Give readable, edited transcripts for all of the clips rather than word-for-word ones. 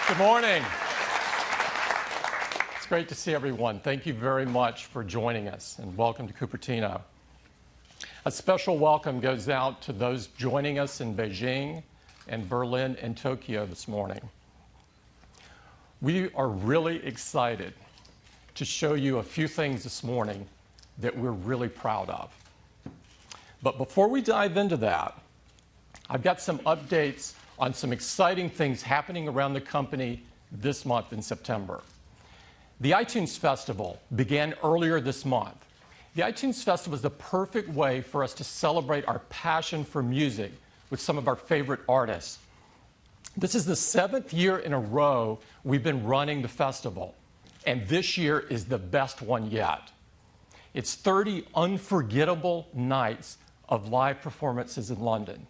Good morning. It's great to see everyone. Thank you very much for joining us, and welcome to Cupertino. A special welcome goes out to those joining us in Beijing and Berlin and Tokyo this morning. We are really excited to show you a few things this morning that we're really proud of. But before we dive into that, I've got some updates on some exciting things happening around the company this month in September. The iTunes Festival began earlier this month. The iTunes Festival is the perfect way for us to celebrate our passion for music with some of our favorite artists. This is the 7th year in a row we've been running the festival, and this year is the best one yet. It's 30 unforgettable nights of live performances in London.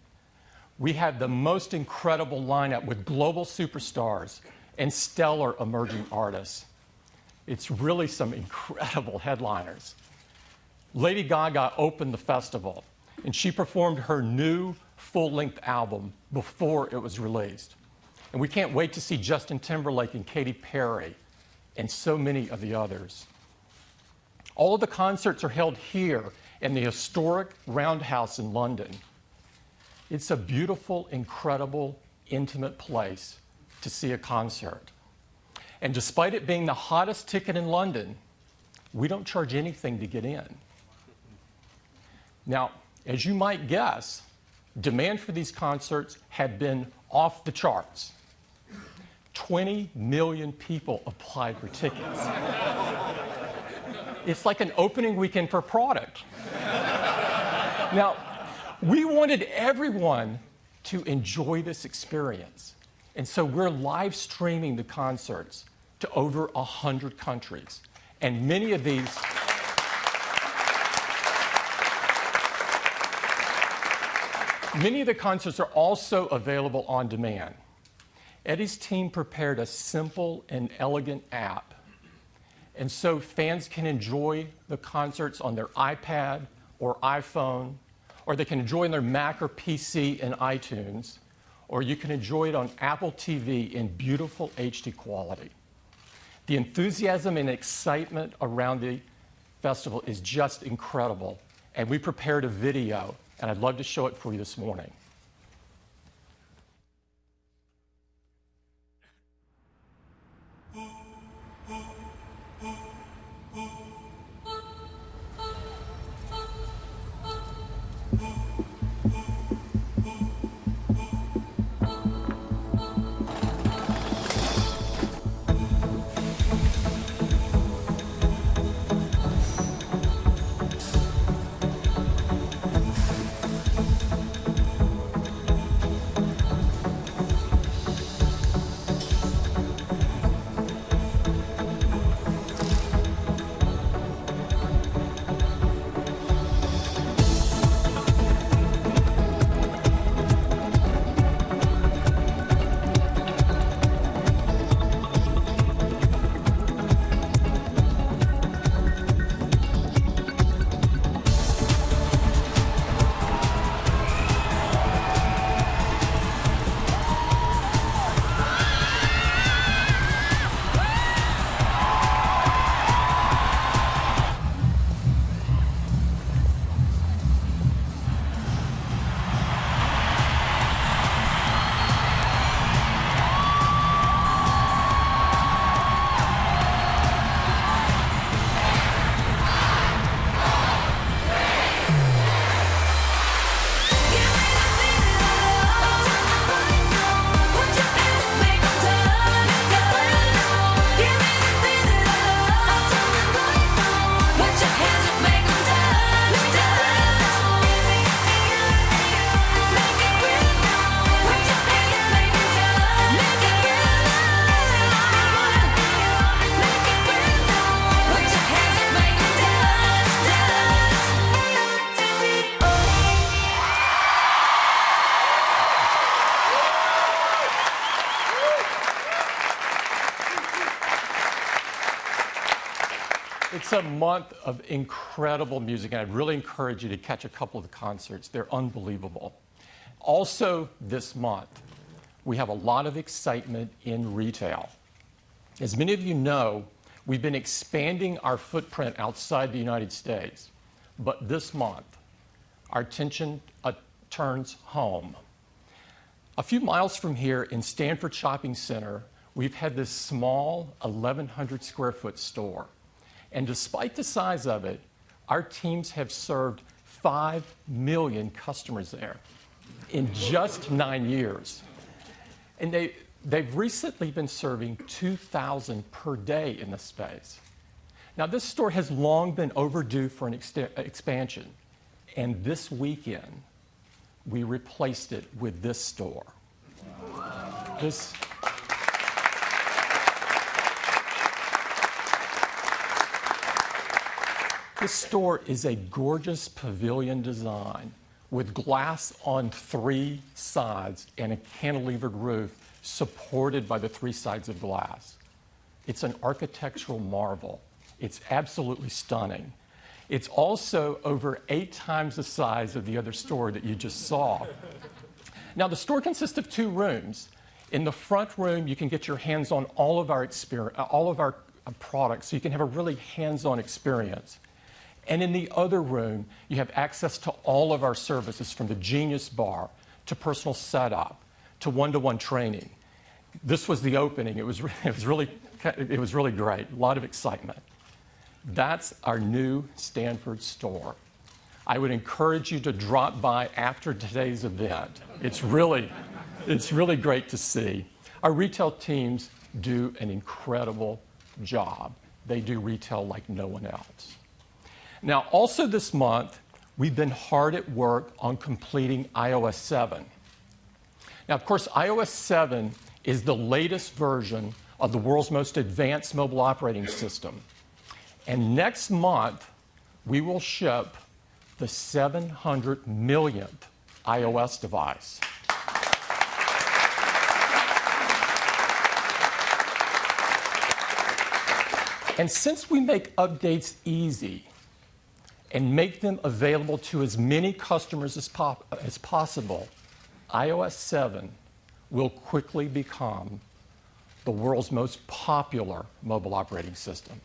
We have the most incredible lineup with global superstars and stellar emerging artists. It's really some incredible headliners. Lady Gaga opened the festival, and she performed her new full-length album before it was released. And we can't wait to see Justin Timberlake and Katy Perry and so many of the others. All of the concerts are held here in the historic Roundhouse in London. It's a beautiful, incredible, intimate place to see a concert. And despite it being the hottest ticket in London, we don't charge anything to get in. Now, as you might guess, demand for these concerts had been off the charts. 20 million people applied for tickets. It's like an opening weekend for a product. Now, we wanted everyone to enjoy this experience. And so we're live streaming the concerts to over 100 countries. And many of these Many of the concerts are also available on demand. Eddie's team prepared a simple and elegant app, and so fans can enjoy the concerts on their iPad or iPhone, or they can enjoy on their Mac or PC in iTunes, or you can enjoy it on Apple TV in beautiful HD quality. The enthusiasm and excitement around the festival is just incredible, and we prepared a video, and I'd love to show it for you this morning. It's a month of incredible music, and I'd really encourage you to catch a couple of the concerts. They're unbelievable. Also this month, we have a lot of excitement in retail. As many of you know, we've been expanding our footprint outside the United States, but this month, our attention turns home. A few miles from here in Stanford Shopping Center, we've had this small 1,100 square foot store. And despite the size of it, our teams have served 5 million customers there in just 9 years. And they've recently been serving 2,000 per day in this space. Now, this store has long been overdue for an expansion. And this weekend, we replaced it with this store. This store is a gorgeous pavilion design with glass on 3 sides and a cantilevered roof supported by the 3 sides of glass. It's an architectural marvel. It's absolutely stunning. It's also over 8 times the size of the other store that you just saw. Now, the store consists of 2 rooms. In the front room, you can get your hands on all of our products, so you can have a really hands-on experience. And in the other room, you have access to all of our services, from the Genius Bar to personal setup to one-to-one training. This was the opening. It was really great. A lot of excitement. That's our new Stanford store. I would encourage you to drop by after today's event. It's really great to see. Our retail teams do an incredible job. They do retail like no one else. Now, also this month, we've been hard at work on completing iOS 7. Now, of course, iOS 7 is the latest version of the world's most advanced mobile operating system. And next month, we will ship the 700 millionth iOS device. And since we make updates easy and make them available to as many customers as possible, iOS 7 will quickly become the world's most popular mobile operating system.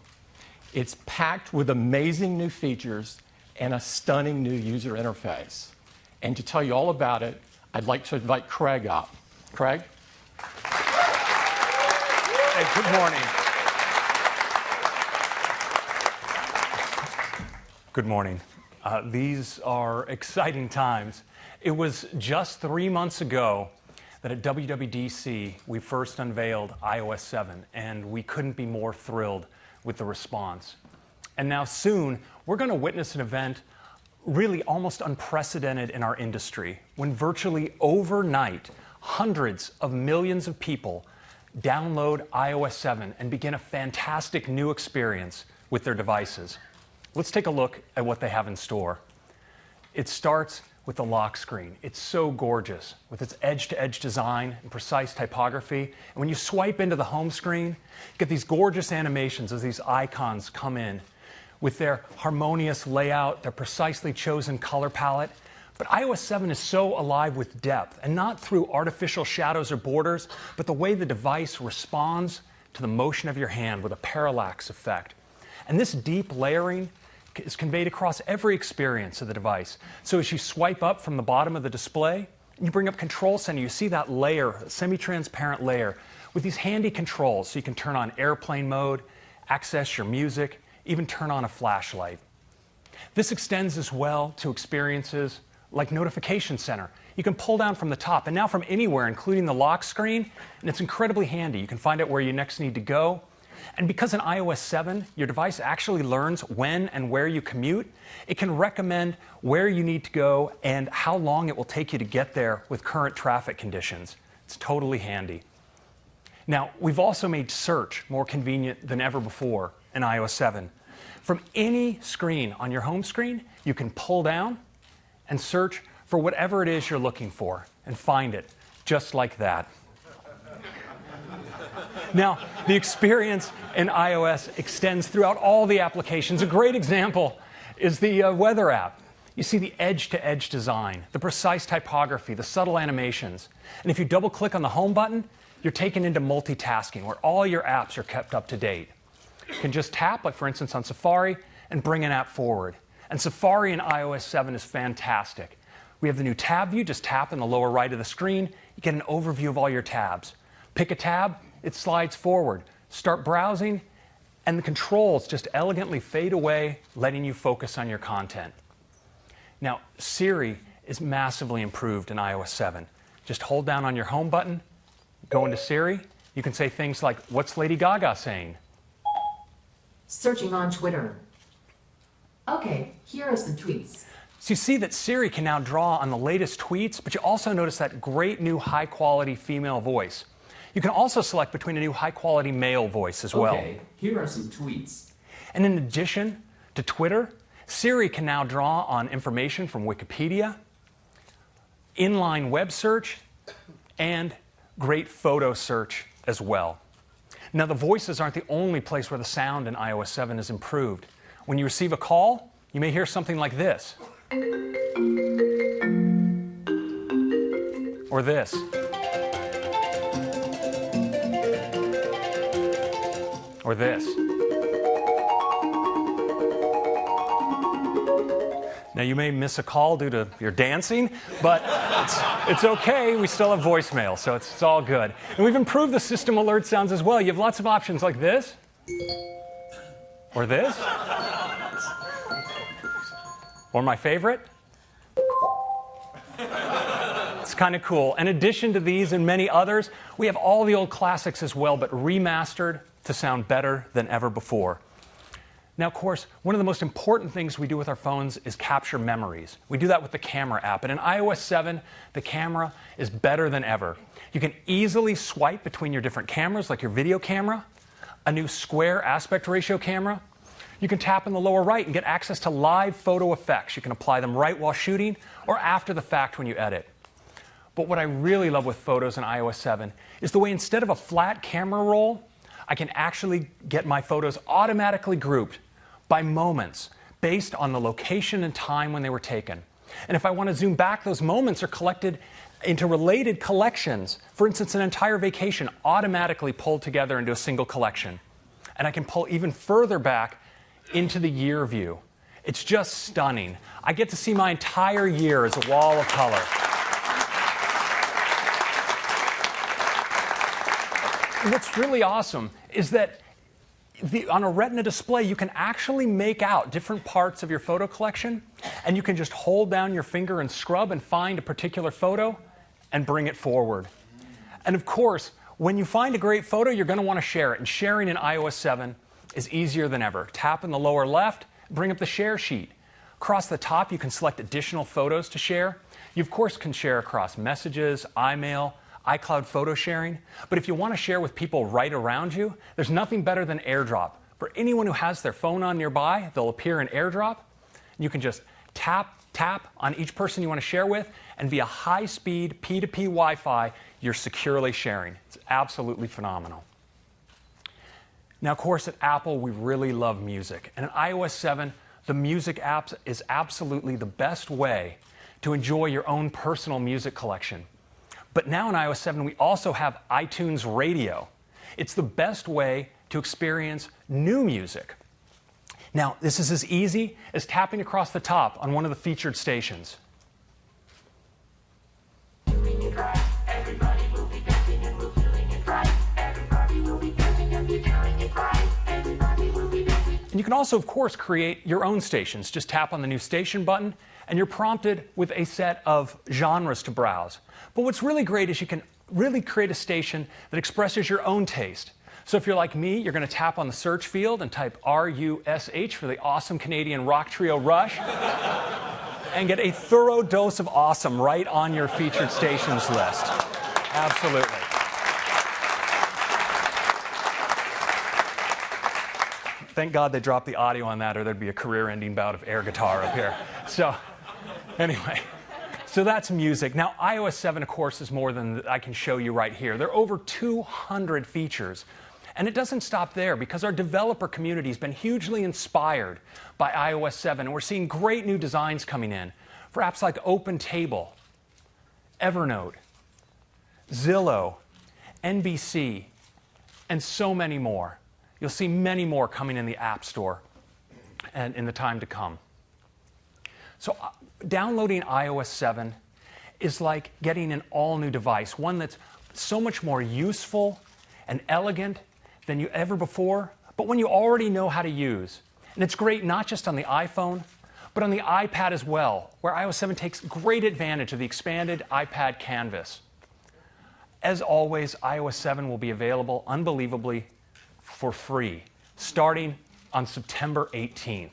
It's packed with amazing new features and a stunning new user interface. And to tell you all about it, I'd like to invite Craig up. Craig? Hey, good morning. Good morning. These are exciting times. It was just 3 months ago that at WWDC we first unveiled iOS 7, and we couldn't be more thrilled with the response. And now soon, we're going to witness an event really almost unprecedented in our industry, when virtually overnight, hundreds of millions of people download iOS 7 and begin a fantastic new experience with their devices. Let's take a look at what they have in store. It starts with the lock screen. It's so gorgeous with its edge-to-edge design and precise typography. And when you swipe into the home screen, you get these gorgeous animations as these icons come in with their harmonious layout, their precisely chosen color palette. But iOS 7 is so alive with depth, and not through artificial shadows or borders, but the way the device responds to the motion of your hand with a parallax effect. And this deep layering is conveyed across every experience of the device. So as you swipe up from the bottom of the display, you bring up Control Center, you see that layer, semi-transparent layer, with these handy controls so you can turn on airplane mode, access your music, even turn on a flashlight. This extends as well to experiences like Notification Center. You can pull down from the top, and now from anywhere, including the lock screen, and it's incredibly handy. You can find out where you next need to go. And because in iOS 7, your device actually learns when and where you commute, it can recommend where you need to go and how long it will take you to get there with current traffic conditions. It's totally handy. Now, we've also made search more convenient than ever before in iOS 7. From any screen on your home screen, you can pull down and search for whatever it is you're looking for and find it, just like that. Now, the experience in iOS extends throughout all the applications. A great example is the weather app. You see the edge-to-edge design, the precise typography, the subtle animations. And if you double-click on the home button, you're taken into multitasking, where all your apps are kept up to date. You can just tap, like for instance on Safari, and bring an app forward. And Safari in iOS 7 is fantastic. We have the new tab view. Just tap in the lower right of the screen. You get an overview of all your tabs. Pick a tab, it slides forward. Start browsing, and the controls just elegantly fade away, letting you focus on your content. Now, Siri is massively improved in iOS 7. Just hold down on your home button, go into Siri. You can say things like, "What's Lady Gaga saying?" Searching on Twitter. Okay, here are some tweets. So you see that Siri can now draw on the latest tweets, but you also notice that great new high-quality female voice. You can also select between a new high-quality male voice as well. Okay, here are some tweets. And in addition to Twitter, Siri can now draw on information from Wikipedia, inline web search, and great photo search as well. Now, the voices aren't the only place where the sound in iOS 7 is improved. When you receive a call, you may hear something like this. Or this. Or this. Now, you may miss a call due to your dancing, but it's okay. We still have voicemail, so it's all good. And we've improved the system alert sounds as well. You have lots of options like this, or this, or my favorite. It's kind of cool. In addition to these and many others, we have all the old classics as well, but remastered to sound better than ever before. Now, of course, one of the most important things we do with our phones is capture memories. We do that with the camera app. And in iOS 7, the camera is better than ever. You can easily swipe between your different cameras, like your video camera, a new square aspect ratio camera. You can tap in the lower right and get access to live photo effects. You can apply them right while shooting or after the fact when you edit. But what I really love with photos in iOS 7 is the way instead of a flat camera roll, I can actually get my photos automatically grouped by moments based on the location and time when they were taken. And if I want to zoom back, those moments are collected into related collections. For instance, an entire vacation automatically pulled together into a single collection. And I can pull even further back into the year view. It's just stunning. I get to see my entire year as a wall of color. And what's really awesome is that on a Retina display, you can actually make out different parts of your photo collection, and you can just hold down your finger and scrub and find a particular photo and bring it forward. And of course, when you find a great photo, you're going to want to share it. And sharing in iOS 7 is easier than ever. Tap in the lower left, bring up the share sheet. Across the top, you can select additional photos to share. You, of course, can share across messages, iMail, iCloud photo sharing. But if you want to share with people right around you, there's nothing better than AirDrop. For anyone who has their phone on nearby, they'll appear in AirDrop. You can just tap on each person you want to share with, and via high-speed P2P Wi-Fi, you're securely sharing. It's absolutely phenomenal. Now, of course, at Apple, we really love music. And in iOS 7, the Music app is absolutely the best way to enjoy your own personal music collection. But now in iOS 7, we also have iTunes Radio. It's the best way to experience new music. Now, this is as easy as tapping across the top on one of the featured stations. And you can also, of course, create your own stations. Just tap on the new station button, and you're prompted with a set of genres to browse. But what's really great is you can really create a station that expresses your own taste. So if you're like me, you're going to tap on the search field and type R-U-S-H for the awesome Canadian rock trio Rush, and get a thorough dose of awesome right on your featured stations list. Absolutely. Thank God they dropped the audio on that, or there'd be a career-ending bout of air guitar up here. So, anyway, so that's music. Now, iOS 7, of course, is more than I can show you right here. There are over 200 features. And it doesn't stop there, because our developer community has been hugely inspired by iOS 7, and we're seeing great new designs coming in for apps like OpenTable, Evernote, Zillow, NBC, and so many more. You'll see many more coming in the App Store and in the time to come. So downloading iOS 7 is like getting an all-new device, one that's so much more useful and elegant than you ever before, but one you already know how to use. And it's great not just on the iPhone, but on the iPad as well, where iOS 7 takes great advantage of the expanded iPad canvas. As always, iOS 7 will be available, unbelievably, for free, starting on September 18th.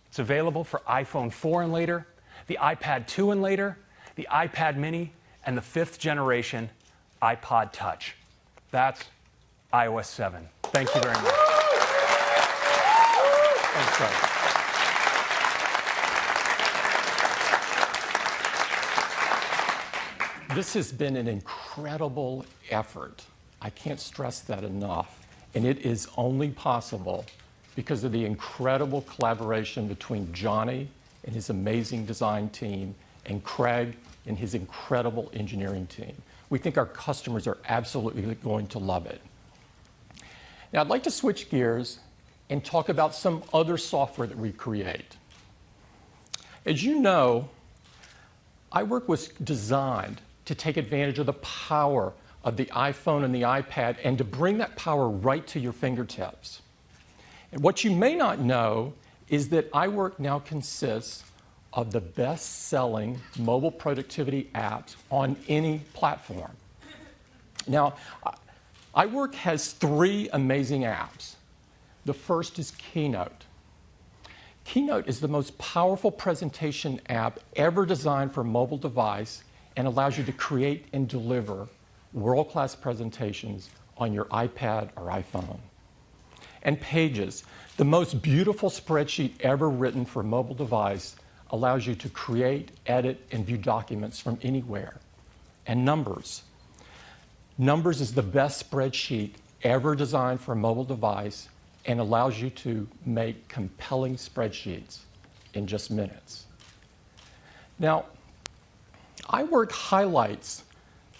It's available for iPhone 4 and later, the iPad 2 and later, the iPad mini, and the 5th generation iPod Touch. That's iOS 7. Thank you very much. Thanks, Craig. This has been an incredible effort. I can't stress that enough. And it is only possible because of the incredible collaboration between Johnny and his amazing design team and Craig and his incredible engineering team. We think our customers are absolutely going to love it. Now, I'd like to switch gears and talk about some other software that we create. As you know, iWork was designed to take advantage of the power of the iPhone and the iPad and to bring that power right to your fingertips. And what you may not know is that iWork now consists of the best-selling mobile productivity apps on any platform. Now, iWork has 3 amazing apps. The first is Keynote. Keynote is the most powerful presentation app ever designed for a mobile device and allows you to create and deliver world-class presentations on your iPad or iPhone. And Pages, the most beautiful spreadsheet ever written for a mobile device, allows you to create, edit, and view documents from anywhere. And Numbers. Numbers is the best spreadsheet ever designed for a mobile device and allows you to make compelling spreadsheets in just minutes. Now, iWork highlights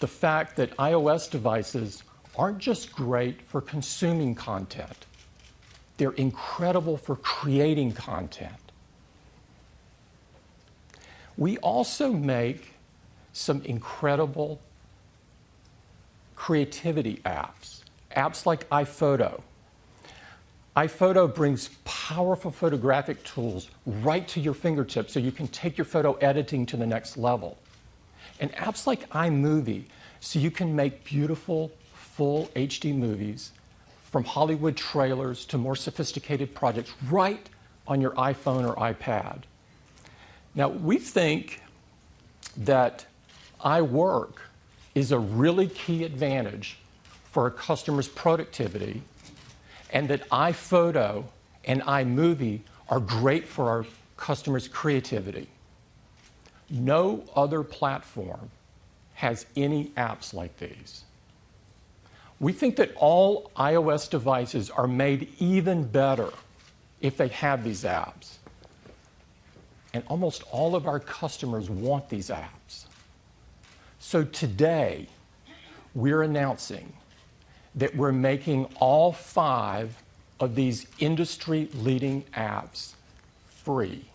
the fact that iOS devices aren't just great for consuming content. They're incredible for creating content. We also make some incredible creativity apps, apps like iPhoto. iPhoto brings powerful photographic tools right to your fingertips so you can take your photo editing to the next level. And apps like iMovie, so you can make beautiful, full HD movies from Hollywood trailers to more sophisticated projects right on your iPhone or iPad. Now, we think that iWork is a really key advantage for a customer's productivity, and that iPhoto and iMovie are great for our customers' creativity. No other platform has any apps like these. We think that all iOS devices are made even better if they have these apps. And almost all of our customers want these apps. So today, we're announcing that we're making all 5 of these industry-leading apps free.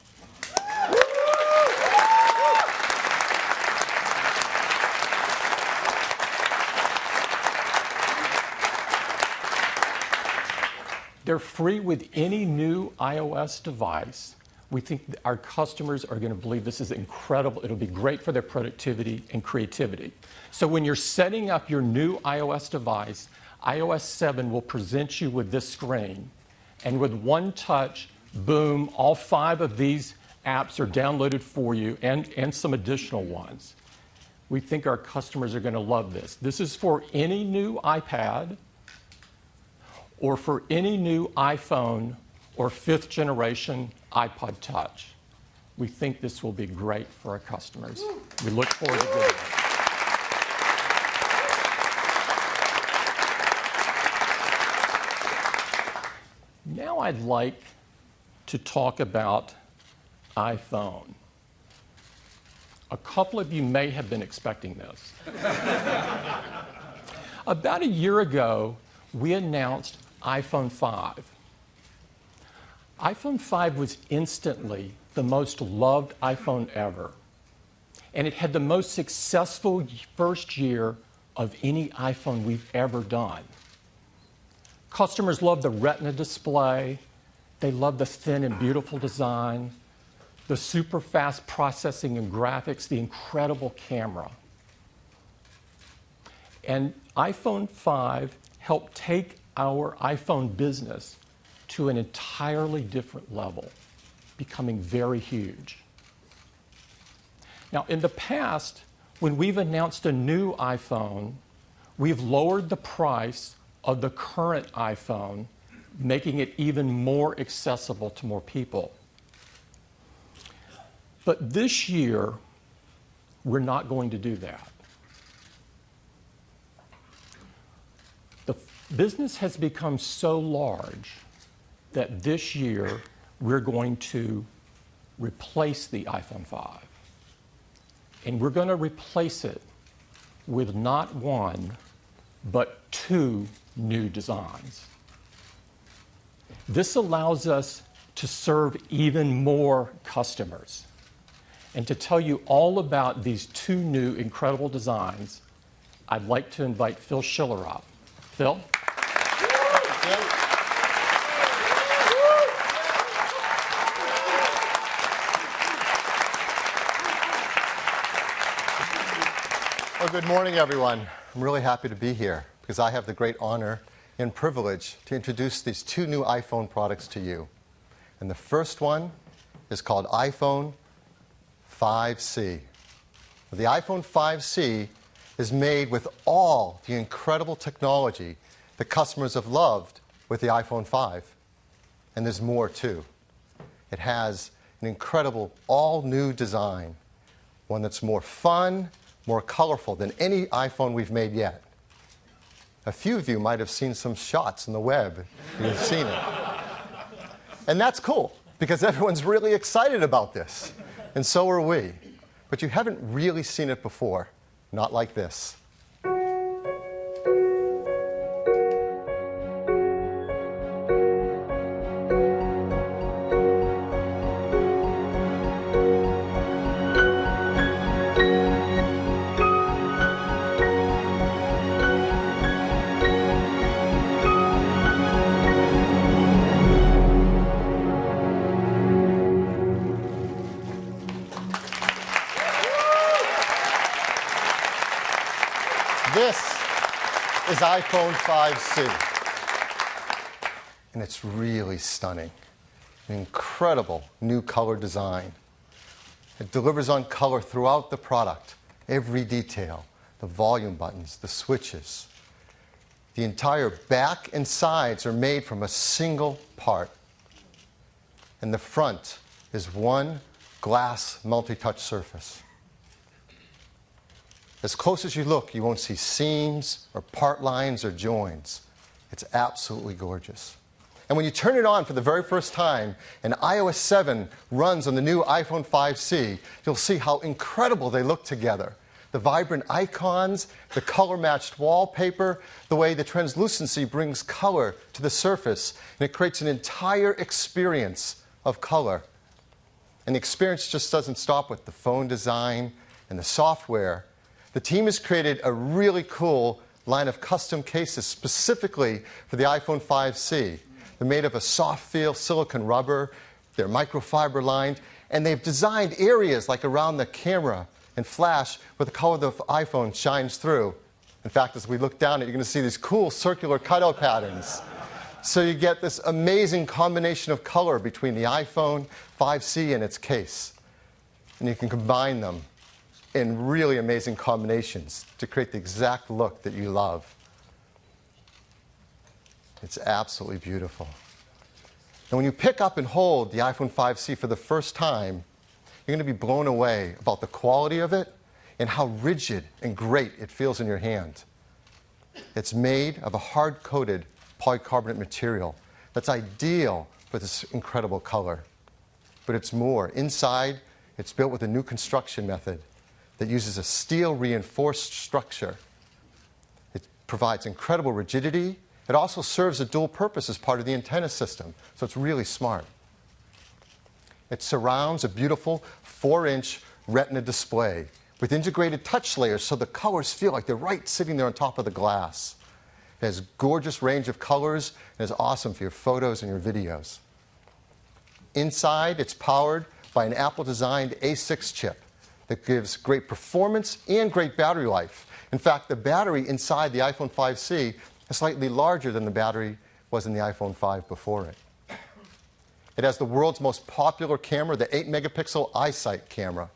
They're free with any new iOS device. We think our customers are going to believe this is incredible. It'll be great for their productivity and creativity. So when you're setting up your new iOS device, iOS 7 will present you with this screen. And with one touch, boom, all 5 of these apps are downloaded for you and some additional ones. We think our customers are going to love this. This is for any new iPad or for any new iPhone or 5th generation iPod Touch. We think this will be great for our customers. We look forward to doing it. now I'd like to talk about iPhone. A couple of you may have been expecting this. About a year ago, we announced iPhone 5. iPhone 5 was instantly the most loved iPhone ever, and it had the most successful first year of any iPhone we've ever done. Customers loved the Retina display, they loved the thin and beautiful design, the super fast processing and graphics, the incredible camera. And iPhone 5 helped take our iPhone business to an entirely different level, becoming very huge. Now, in the past, when we've announced a new iPhone, we've lowered the price of the current iPhone, making it even more accessible to more people. But this year, we're not going to do that. The business has become so large that this year we're going to replace the iPhone 5. And we're going to replace it with not one, but two new designs. This allows us to serve even more customers. And to tell you all about these two new incredible designs, I'd like to invite Phil Schiller up. Phil? Well, good morning, everyone. I'm really happy to be here because I have the great honor and privilege to introduce these two new iPhone products to you. And the first one is called iPhone 5C. The iPhone 5C is made with all the incredible technology that customers have loved with the iPhone 5. And there's more, too. It has an incredible all-new design, one that's more fun, more colorful than any iPhone we've made yet. A few of you might have seen some shots on the web. You've seen it. And that's cool, because everyone's really excited about this. And so are we. But you haven't really seen it before. Not like this. This is iPhone 5C. And it's really stunning. An incredible new color design. It delivers on color throughout the product. Every detail, the volume buttons, the switches. The entire back and sides are made from a single part. And the front is one glass multi-touch surface. As close as you look, you won't see seams or part lines or joins. It's absolutely gorgeous. And when you turn it on for the very first time and iOS 7 runs on the new iPhone 5C, you'll see how incredible they look together. The vibrant icons, the color-matched wallpaper, the way the translucency brings color to the surface, and it creates an entire experience of color. And the experience just doesn't stop with the phone design and the software. The team has created a really cool line of custom cases specifically for the iPhone 5C. They're made of a soft feel silicone rubber, they're microfiber lined, and they've designed areas like around the camera and flash where the color of the iPhone shines through. In fact, as we look down, you're going to see these cool circular cutout patterns. So you get this amazing combination of color between the iPhone 5C and its case. And you can combine them in really amazing combinations to create the exact look that you love. It's absolutely beautiful. And when you pick up and hold the iPhone 5C for the first time, you're going to be blown away about the quality of it and how rigid and great it feels in your hand. It's made of a hard-coated polycarbonate material that's ideal for this incredible color. But it's more. Inside, it's built with a new construction method that uses a steel-reinforced structure. It provides incredible rigidity. It also serves a dual purpose as part of the antenna system, so it's really smart. It surrounds a beautiful 4-inch Retina display with integrated touch layers so the colors feel like they're right sitting there on top of the glass. It has a gorgeous range of colors and is awesome for your photos and your videos. Inside, it's powered by an Apple-designed A6 chip that gives great performance and great battery life. In fact, the battery inside the iPhone 5C is slightly larger than the battery was in the iPhone 5 before it. It has the world's most popular camera, the 8-megapixel iSight camera,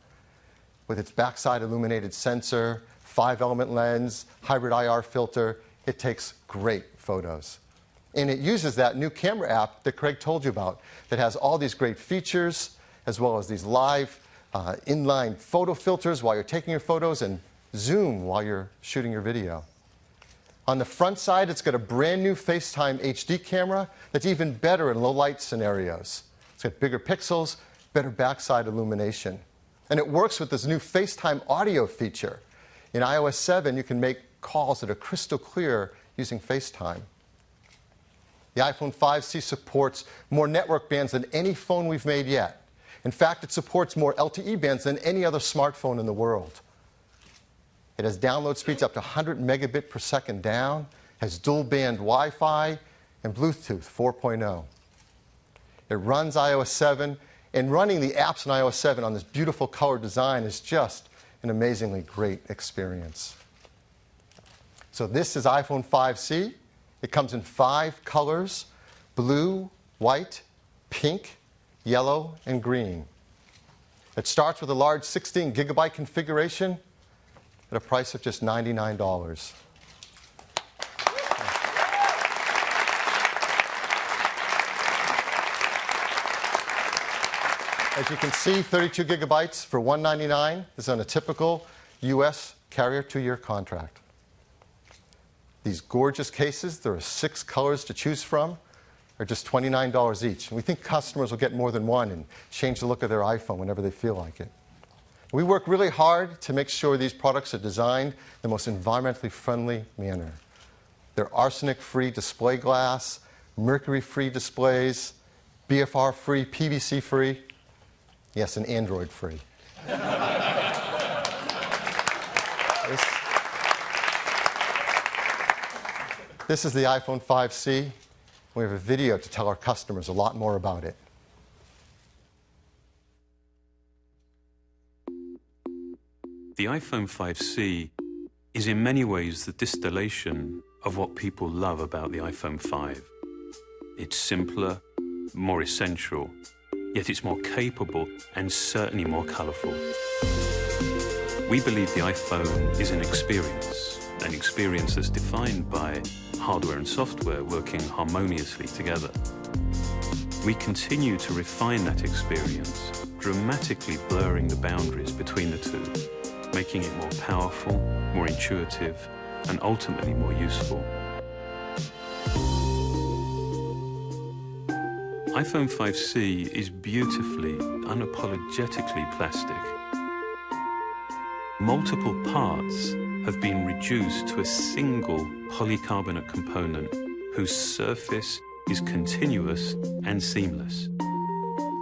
with its backside illuminated sensor, 5-element lens, hybrid IR filter. It takes great photos. And it uses that new camera app that Craig told you about that has all these great features, as well as these live inline photo filters while you're taking your photos and zoom while you're shooting your video. On the front side, it's got a brand new FaceTime HD camera that's even better in low light scenarios. It's got bigger pixels, better backside illumination. And it works with this new FaceTime audio feature. In iOS 7, you can make calls that are crystal clear using FaceTime. The iPhone 5C supports more network bands than any phone we've made yet. In fact, it supports more LTE bands than any other smartphone in the world. It has download speeds up to 100 megabit per second down, has dual band Wi-Fi, and Bluetooth 4.0. It runs iOS 7, and running the apps in iOS 7 on this beautiful color design is just an amazingly great experience. So this is iPhone 5C. It comes in 5 colors: blue, white, pink, yellow, and green. It starts with a large 16 gigabyte configuration at a price of just $99. As you can see, 32 gigabytes for $199 is on a typical US carrier 2-year contract. These gorgeous cases, there are 6 colors to choose from, are just $29 each. And we think customers will get more than one and change the look of their iPhone whenever they feel like it. We work really hard to make sure these products are designed in the most environmentally friendly manner. They're arsenic-free display glass, mercury-free displays, BFR-free, PVC-free, yes, and Android-free. This is the iPhone 5C. We have a video to tell our customers a lot more about it. The iPhone 5C is in many ways the distillation of what people love about the iPhone 5. It's simpler, more essential, yet it's more capable and certainly more colorful. We believe the iPhone is an experience that's defined by hardware and software working harmoniously together. We continue to refine that experience, dramatically blurring the boundaries between the two, making it more powerful, more intuitive, and ultimately more useful. iPhone 5C is beautifully, unapologetically plastic. Multiple parts have been reduced to a single polycarbonate component whose surface is continuous and seamless.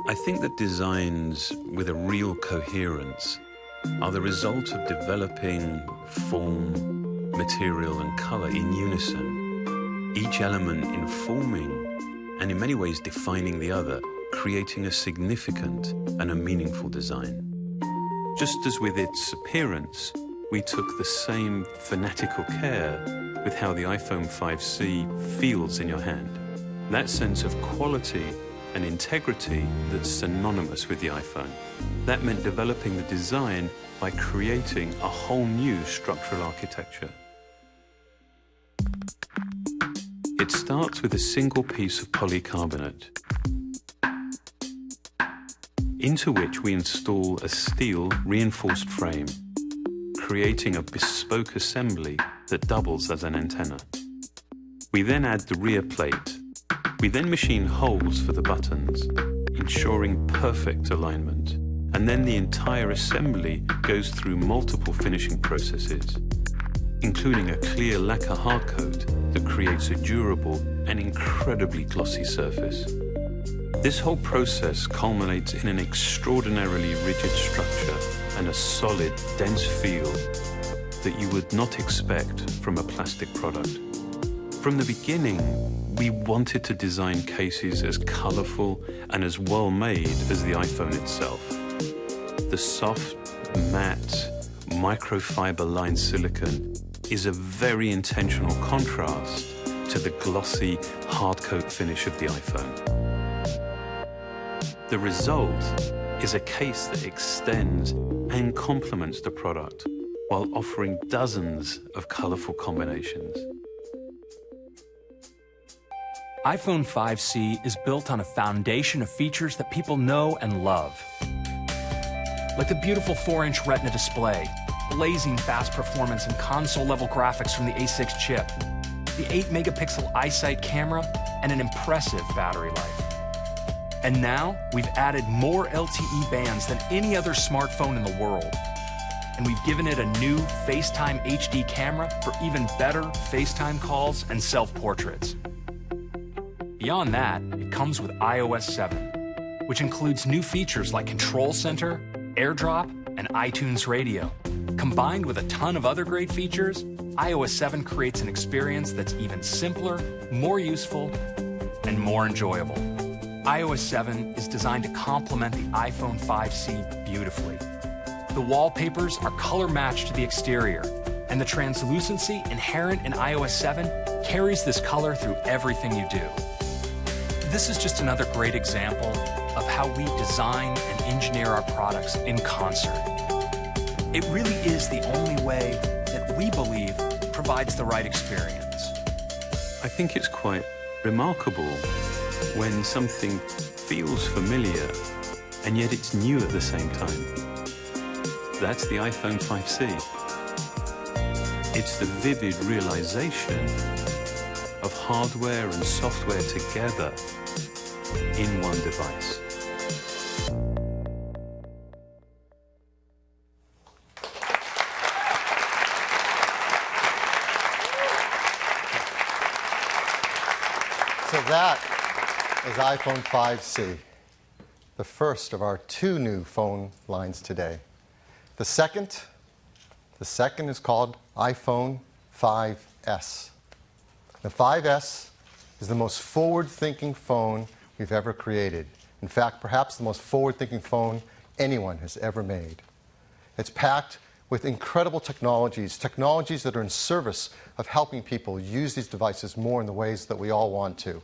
I think that designs with a real coherence are the result of developing form, material, and color in unison, each element informing and in many ways defining the other, creating a significant and a meaningful design. Just as with its appearance, we took the same fanatical care with how the iPhone 5C feels in your hand. That sense of quality and integrity that's synonymous with the iPhone. That meant developing the design by creating a whole new structural architecture. It starts with a single piece of polycarbonate, into which we install a steel reinforced frame, creating a bespoke assembly that doubles as an antenna. We then add the rear plate, We then machine holes for the buttons, ensuring perfect alignment. And then the entire assembly goes through multiple finishing processes, including a clear lacquer hardcoat that creates a durable and incredibly glossy surface. This whole process culminates in an extraordinarily rigid structure and a solid, dense feel that you would not expect from a plastic product. From the beginning, we wanted to design cases as colorful and as well made as the iPhone itself. The soft, matte, microfiber-lined silicone is a very intentional contrast to the glossy, hardcoat finish of the iPhone. The result is a case that extends and complements the product while offering dozens of colorful combinations. iPhone 5C is built on a foundation of features that people know and love. Like the beautiful 4-inch Retina display, blazing fast performance and console-level graphics from the A6 chip, the 8-megapixel iSight camera, and an impressive battery life. And now, we've added more LTE bands than any other smartphone in the world. And we've given it a new FaceTime HD camera for even better FaceTime calls and self-portraits. Beyond that, it comes with iOS 7, which includes new features like Control Center, AirDrop, and iTunes Radio. Combined with a ton of other great features, iOS 7 creates an experience that's even simpler, more useful, and more enjoyable. iOS 7 is designed to complement the iPhone 5C beautifully. The wallpapers are color-matched to the exterior, and the translucency inherent in iOS 7 carries this color through everything you do. This is just another great example of how we design and engineer our products in concert. It really is the only way that we believe provides the right experience. I think it's quite remarkable when something feels familiar and yet it's new at the same time. That's the iPhone 5C. It's the vivid realization of hardware and software together in one device. So that is iPhone 5C, the first of our 2 new phone lines today. The second is called iPhone 5S. The 5S is the most forward-thinking phone we've ever created. In fact, perhaps the most forward-thinking phone anyone has ever made. It's packed with incredible technologies that are in service of helping people use these devices more in the ways that we all want to.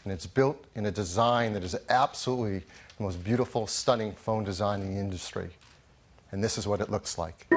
And it's built in a design that is absolutely the most beautiful, stunning phone design in the industry. And this is what it looks like.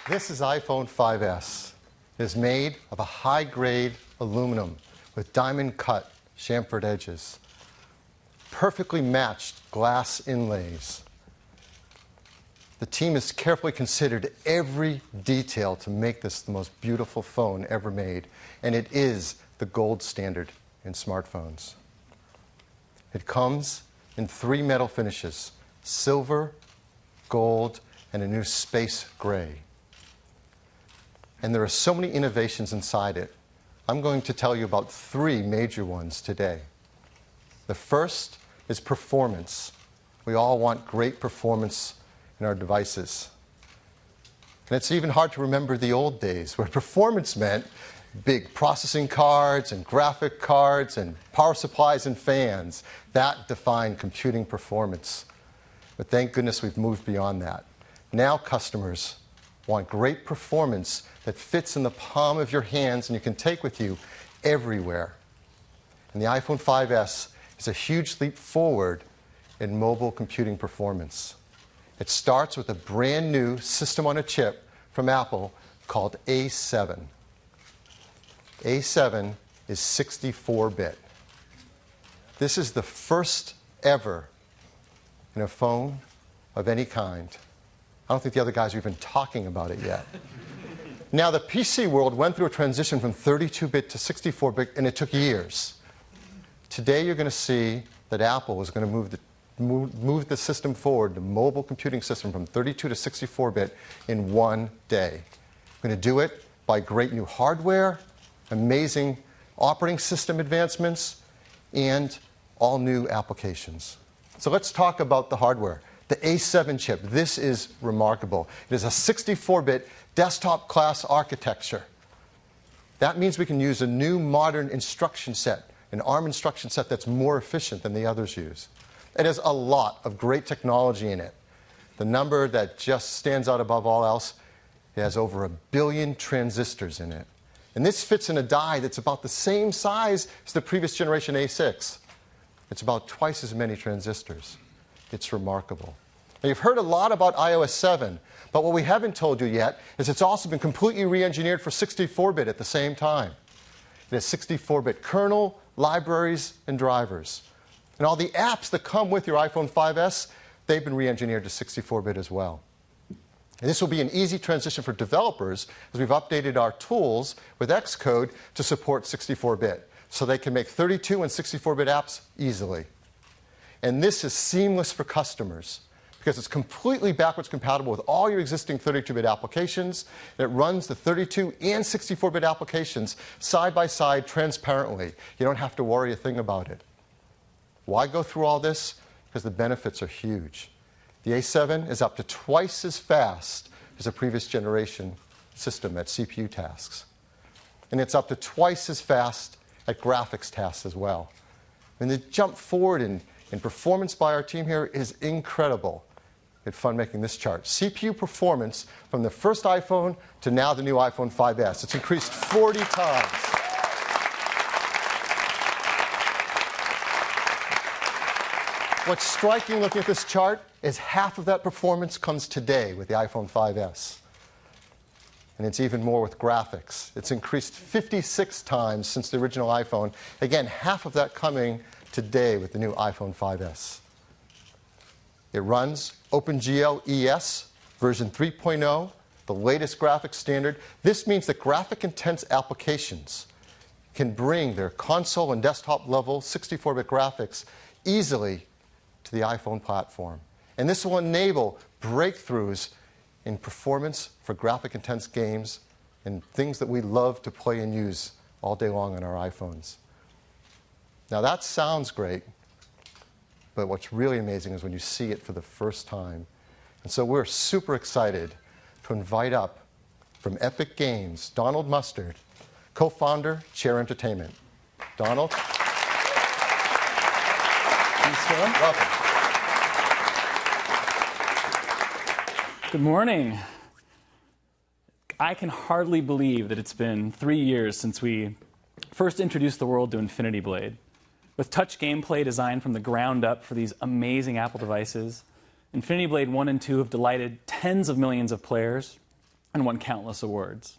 This is iPhone 5S. It is made of a high-grade aluminum with diamond-cut chamfered edges, perfectly matched glass inlays. The team has carefully considered every detail to make this the most beautiful phone ever made, and it is the gold standard in smartphones. It comes in 3 metal finishes: silver, gold, and a new space gray. And there are so many innovations inside it. I'm going to tell you about 3 major ones today. The first is performance. We all want great performance in our devices. And it's even hard to remember the old days where performance meant big processing cards and graphic cards and power supplies and fans. That defined computing performance. But thank goodness we've moved beyond that. Now customers want great performance that fits in the palm of your hands and you can take with you everywhere. And the iPhone 5S is a huge leap forward in mobile computing performance. It starts with a brand new system on a chip from Apple called A7. A7 is 64-bit. This is the first ever in a phone of any kind. I don't think the other guys are even talking about it yet. Now, the PC world went through a transition from 32-bit to 64-bit, and it took years. Today, you're going to see that Apple is going to move the system forward, the mobile computing system, from 32 to 64-bit in one day. We're going to do it by great new hardware, amazing operating system advancements, and all new applications. So let's talk about the hardware. The A7 chip, this is remarkable. It is a 64-bit desktop-class architecture. That means we can use a new modern instruction set, an ARM instruction set that's more efficient than the others use. It has a lot of great technology in it. The number that just stands out above all else, it has over 1 billion transistors in it. And this fits in a die that's about the same size as the previous generation A6. It's about twice as many transistors. It's remarkable. Now, you've heard a lot about iOS 7, but what we haven't told you yet is it's also been completely re-engineered for 64-bit at the same time. It has 64-bit kernel, libraries, and drivers. And all the apps that come with your iPhone 5S, they've been re-engineered to 64-bit as well. And this will be an easy transition for developers as we've updated our tools with Xcode to support 64-bit, so they can make 32 and 64-bit apps easily. And this is seamless for customers because it's completely backwards compatible with all your existing 32-bit applications. It runs the 32 and 64-bit applications side by side transparently. You don't have to worry a thing about it. Why go through all this? Because the benefits are huge. The A7 is up to twice as fast as a previous generation system at CPU tasks. And it's up to twice as fast at graphics tasks as well. And the jump forward in performance by our team here is incredible. We had fun making this chart. CPU performance from the first iPhone to now the new iPhone 5S. It's increased 40 times. What's striking looking at this chart is half of that performance comes today with the iPhone 5S. And it's even more with graphics. It's increased 56 times since the original iPhone. Again, half of that coming today with the new iPhone 5S. It runs OpenGL ES version 3.0, the latest graphics standard. This means that graphic-intense applications can bring their console and desktop level 64-bit graphics easily to the iPhone platform. And this will enable breakthroughs in performance for graphic-intense games and things that we love to play and use all day long on our iPhones. Now that sounds great, but what's really amazing is when you see it for the first time. And so we're super excited to invite up from Epic Games, Donald Mustard, co-founder, Chair Entertainment. Donald? Thanks, Phil. Welcome. Good morning. I can hardly believe that it's been 3 years since we first introduced the world to Infinity Blade. With touch gameplay designed from the ground up for these amazing Apple devices, Infinity Blade 1 and 2 have delighted tens of millions of players and won countless awards.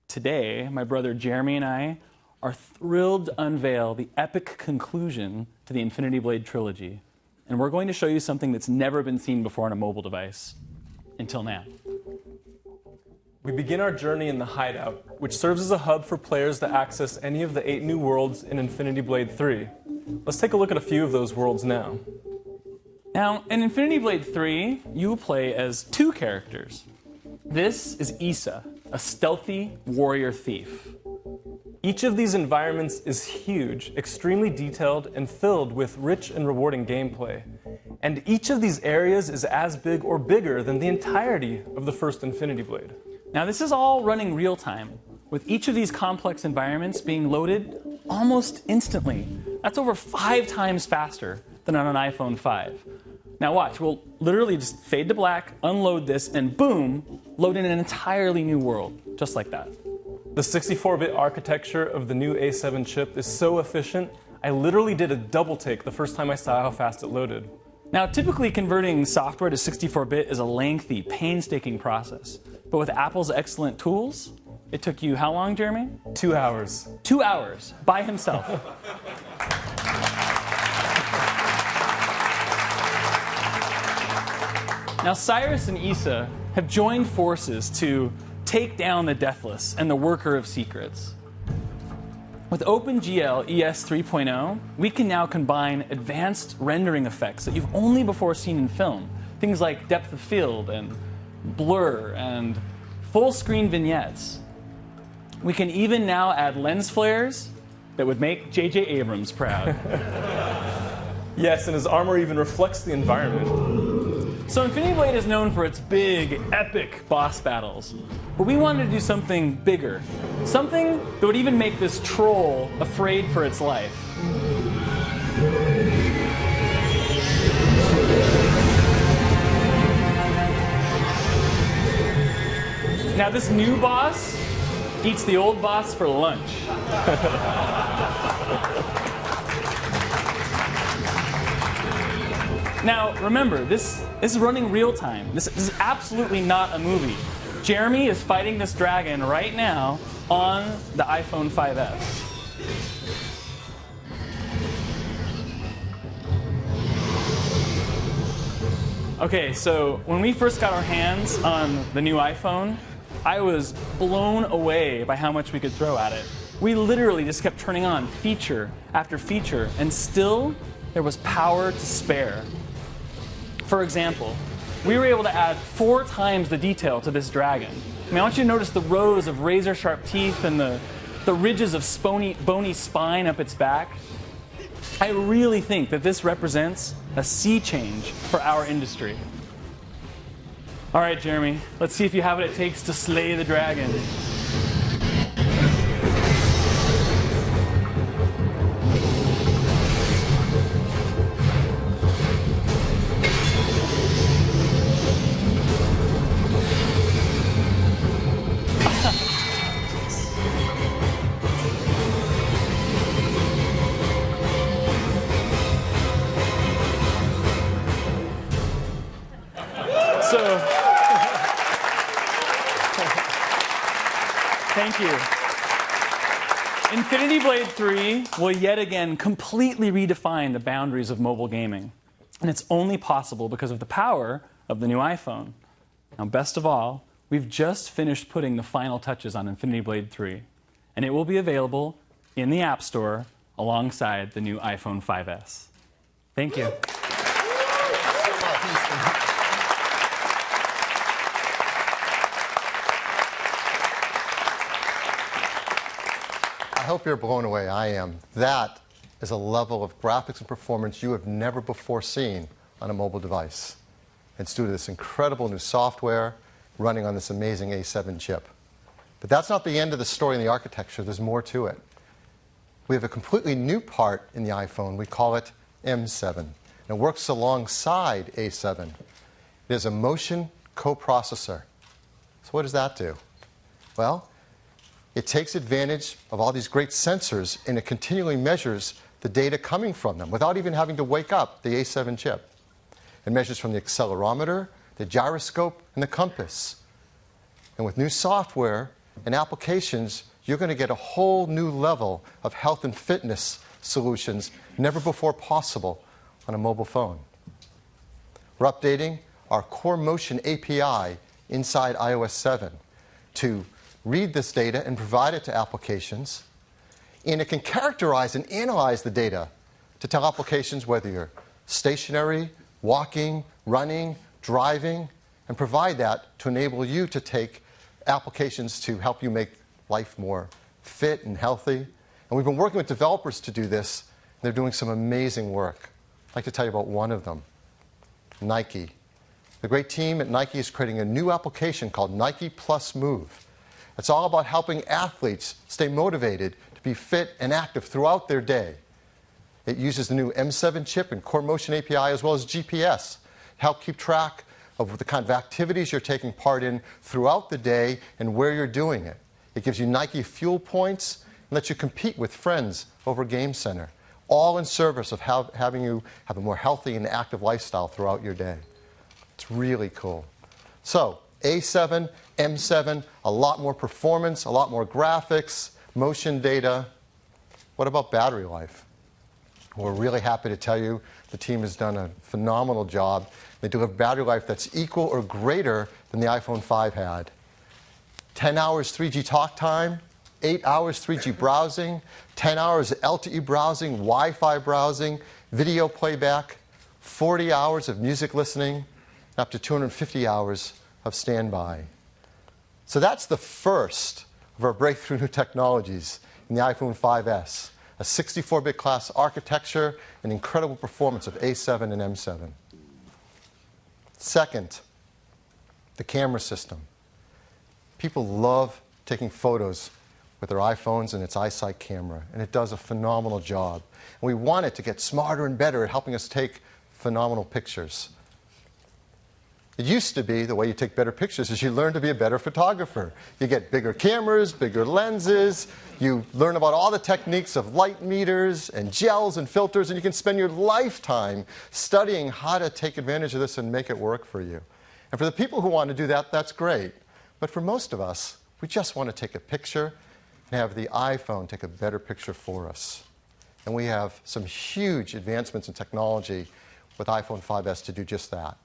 Today, my brother Jeremy and I are thrilled to unveil the epic conclusion to the Infinity Blade trilogy. And we're going to show you something that's never been seen before on a mobile device, until now. We begin our journey in the Hideout, which serves as a hub for players to access any of the 8 new worlds in Infinity Blade 3. Let's take a look at a few of those worlds now. Now, in Infinity Blade 3, you will play as 2 characters. This is Issa, a stealthy warrior thief. Each of these environments is huge, extremely detailed, and filled with rich and rewarding gameplay. And each of these areas is as big or bigger than the entirety of the first Infinity Blade. Now, this is all running real time, with each of these complex environments being loaded almost instantly. That's over 5 times faster than on an iPhone 5. Now watch, we'll literally just fade to black, unload this, and boom, load in an entirely new world, just like that. The 64-bit architecture of the new A7 chip is so efficient, I literally did a double take the first time I saw how fast it loaded. Now, typically converting software to 64-bit is a lengthy, painstaking process. But with Apple's excellent tools, it took you how long, Jeremy? 2 hours. 2 hours by himself. Now, Cyrus and Issa have joined forces to take down the Deathless and the Worker of Secrets. With OpenGL ES 3.0, we can now combine advanced rendering effects that you've only before seen in film. Things like depth of field and blur and full-screen vignettes. We can even now add lens flares that would make J.J. Abrams proud. Yes, and his armor even reflects the environment. So Infinity Blade is known for its big, epic boss battles. But we wanted to do something bigger. Something that would even make this troll afraid for its life. Now this new boss eats the old boss for lunch. Now, remember, this is running real time. This is absolutely not a movie. Jeremy is fighting this dragon right now on the iPhone 5S. Okay, so when we first got our hands on the new iPhone, I was blown away by how much we could throw at it. We literally just kept turning on feature after feature, and still there was power to spare. For example, we were able to add 4 times the detail to this dragon. I mean, I want you to notice the rows of razor-sharp teeth and the ridges of bony spine up its back. I really think that this represents a sea change for our industry. All right, Jeremy, let's see if you have what it takes to slay the dragon. Thank you. Infinity Blade 3 will yet again completely redefine the boundaries of mobile gaming. And it's only possible because of the power of the new iPhone. Now, best of all, we've just finished putting the final touches on Infinity Blade 3. And it will be available in the App Store alongside the new iPhone 5S. Thank you. I hope you're blown away. I am. That is a level of graphics and performance you have never before seen on a mobile device. It's due to this incredible new software running on this amazing A7 chip. But that's not the end of the story in the architecture. There's more to it. We have a completely new part in the iPhone. We call it M7. And it works alongside A7. It is a motion coprocessor. So what does that do? Well, it takes advantage of all these great sensors and it continually measures the data coming from them without even having to wake up the A7 chip. It measures from the accelerometer, the gyroscope, and the compass. And with new software and applications, you're going to get a whole new level of health and fitness solutions never before possible on a mobile phone. We're updating our Core Motion API inside iOS 7 to read this data and provide it to applications. And it can characterize and analyze the data to tell applications whether you're stationary, walking, running, driving, and provide that to enable you to take applications to help you make life more fit and healthy. And we've been working with developers to do this, and they're doing some amazing work. I'd like to tell you about one of them, Nike. The great team at Nike is creating a new application called Nike Plus Move. It's all about helping athletes stay motivated to be fit and active throughout their day. It uses the new M7 chip and Core Motion API as well as GPS help keep track of the kind of activities you're taking part in throughout the day and where you're doing it. It gives you Nike Fuel points and lets you compete with friends over Game Center, all in service of having you have a more healthy and active lifestyle throughout your day. It's really cool. So, A7, M7, a lot more performance, a lot more graphics, motion data. What about battery life? We're really happy to tell you the team has done a phenomenal job. They deliver battery life that's equal or greater than the iPhone 5 had. 10 hours 3G talk time, 8 hours 3G browsing, 10 hours LTE browsing, Wi-Fi browsing, video playback, 40 hours of music listening, and up to 250 hours of standby. So that's the first of our breakthrough new technologies in the iPhone 5S. A 64-bit class architecture and incredible performance of A7 and M7. Second, the camera system. People love taking photos with their iPhones and its iSight camera, and it does a phenomenal job. And we want it to get smarter and better at helping us take phenomenal pictures. It used to be the way you take better pictures is you learn to be a better photographer. You get bigger cameras, bigger lenses, you learn about all the techniques of light meters and gels and filters, and you can spend your lifetime studying how to take advantage of this and make it work for you. And for the people who want to do that, that's great. But for most of us, we just want to take a picture and have the iPhone take a better picture for us. And we have some huge advancements in technology with iPhone 5S to do just that.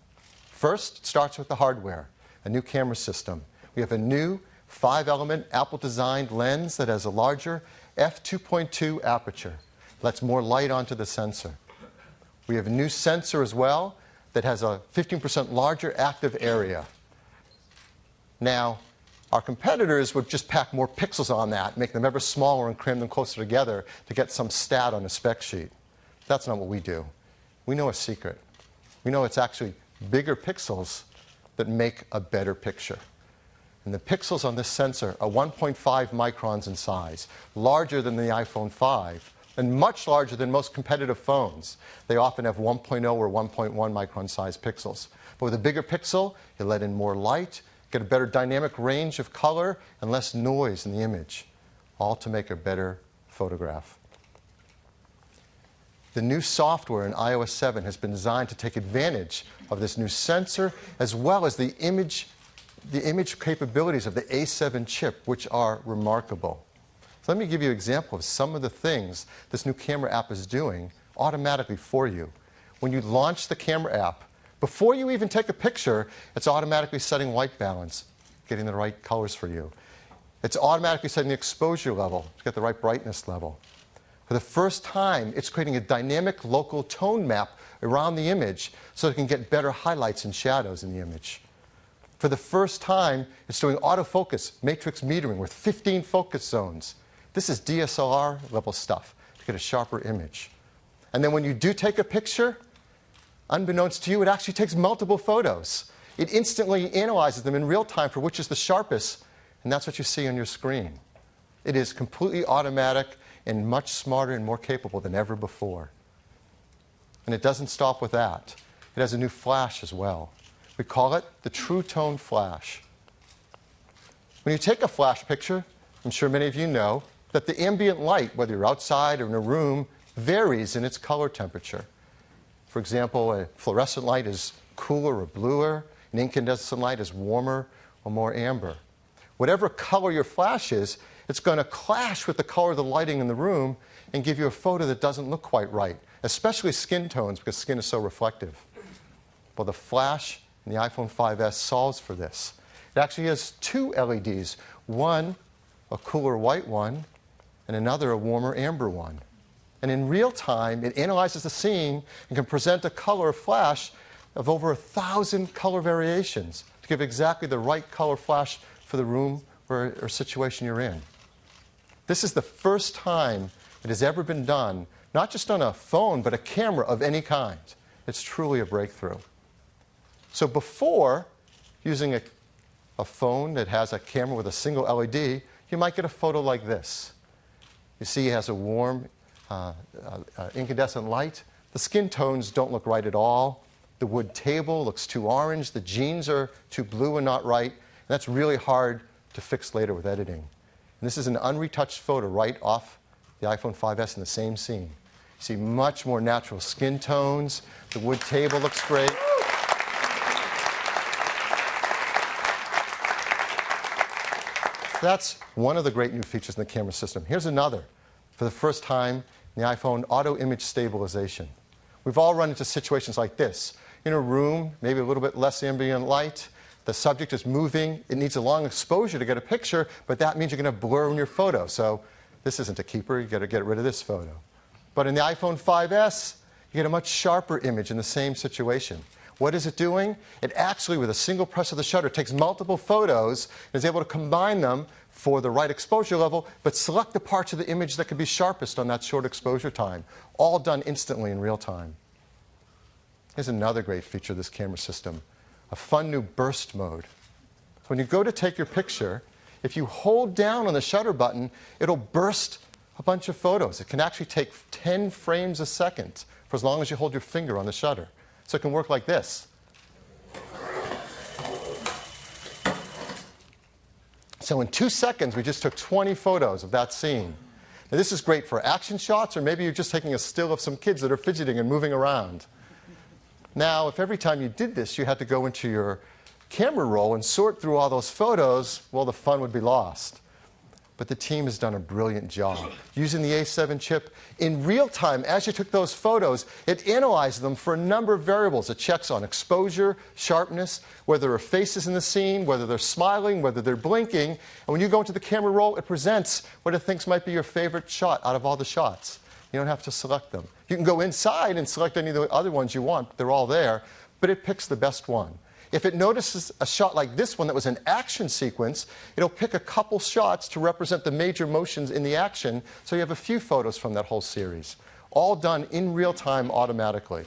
First, it starts with the hardware, a new camera system. We have a new 5-element Apple-designed lens that has a larger f2.2 aperture, lets more light onto the sensor. We have a new sensor as well that has a 15% larger active area. Now, our competitors would just pack more pixels on that, make them ever smaller and cram them closer together to get some stat on a spec sheet. That's not what we do. We know a secret. We know it's actually bigger pixels that make a better picture. And the pixels on this sensor are 1.5 microns in size, larger than the iPhone 5, and much larger than most competitive phones. They often have 1.0 or 1.1 micron size pixels. But with a bigger pixel, you let in more light, get a better dynamic range of color, and less noise in the image, all to make a better photograph. The new software in iOS 7 has been designed to take advantage of this new sensor as well as the image capabilities of the A7 chip, which are remarkable. So let me give you an example of some of the things this new camera app is doing automatically for you. When you launch the camera app, before you even take a picture, it's automatically setting white balance, getting the right colors for you. It's automatically setting the exposure level to get the right brightness level. For the first time, it's creating a dynamic local tone map around the image so it can get better highlights and shadows in the image. For the first time, it's doing autofocus, matrix metering with 15 focus zones. This is DSLR level stuff to get a sharper image. And then when you do take a picture, unbeknownst to you, it actually takes multiple photos. It instantly analyzes them in real time for which is the sharpest, and that's what you see on your screen. It is completely automatic and much smarter and more capable than ever before. And it doesn't stop with that. It has a new flash as well. We call it the True Tone Flash. When you take a flash picture, I'm sure many of you know that the ambient light, whether you're outside or in a room, varies in its color temperature. For example, a fluorescent light is cooler or bluer, an incandescent light is warmer or more amber. Whatever color your flash is, it's going to clash with the color of the lighting in the room and give you a photo that doesn't look quite right, especially skin tones because skin is so reflective. Well, the flash in the iPhone 5S solves for this. It actually has two LEDs, one a cooler white one and another a warmer amber one. And in real time, it analyzes the scene and can present a color flash of over 1,000 color variations to give exactly the right color flash for the room or situation you're in. This is the first time it has ever been done, not just on a phone, but a camera of any kind. It's truly a breakthrough. So before, using a phone that has a camera with a single LED, you might get a photo like this. You see it has a warm incandescent light. The skin tones don't look right at all. The wood table looks too orange. The jeans are too blue and not right. And that's really hard to fix later with editing. And this is an unretouched photo right off the iPhone 5S in the same scene. You see much more natural skin tones. The wood table looks great. That's one of the great new features in the camera system. Here's another. For the first time in the iPhone, auto image stabilization. We've all run into situations like this. In a room, maybe a little bit less ambient light, the subject is moving, it needs a long exposure to get a picture, but that means you're going to have blur in your photo. So this isn't a keeper, you've got to get rid of this photo. But in the iPhone 5S, you get a much sharper image in the same situation. What is it doing? It actually, with a single press of the shutter, takes multiple photos and is able to combine them for the right exposure level, but select the parts of the image that can be sharpest on that short exposure time, all done instantly in real time. Here's another great feature of this camera system, a fun new burst mode. So when you go to take your picture, if you hold down on the shutter button, it'll burst a bunch of photos. It can actually take 10 frames a second for as long as you hold your finger on the shutter. So it can work like this. So in 2 seconds, we just took 20 photos of that scene. Now, this is great for action shots, or maybe you're just taking a still of some kids that are fidgeting and moving around. Now, if every time you did this, you had to go into your camera roll and sort through all those photos, well, the fun would be lost. But the team has done a brilliant job. Using the A7 chip, in real time, as you took those photos, it analyzed them for a number of variables. It checks on exposure, sharpness, whether there are faces in the scene, whether they're smiling, whether they're blinking. And when you go into the camera roll, it presents what it thinks might be your favorite shot out of all the shots. You don't have to select them. You can go inside and select any of the other ones you want. They're all there, but it picks the best one. If it notices a shot like this one that was an action sequence, it'll pick a couple shots to represent the major motions in the action, so you have a few photos from that whole series, all done in real time automatically.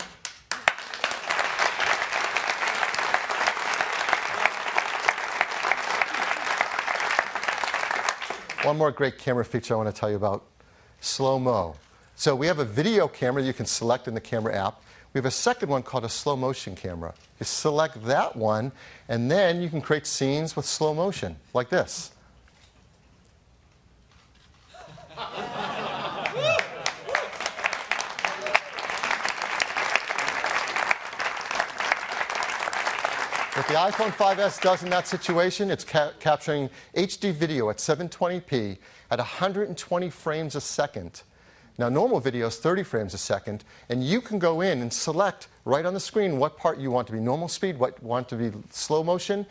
One more great camera feature I want to tell you about, slow-mo. So we have a video camera you can select in the camera app. We have a second one called a slow motion camera. You select that one, and then you can create scenes with slow motion, like this. What the iPhone 5S does in that situation, it's capturing HD video at 720p at 120 frames a second. Now, normal video is 30 frames a second, and you can go in and select right on the screen what part you want to be normal speed, what you want to be slow motion,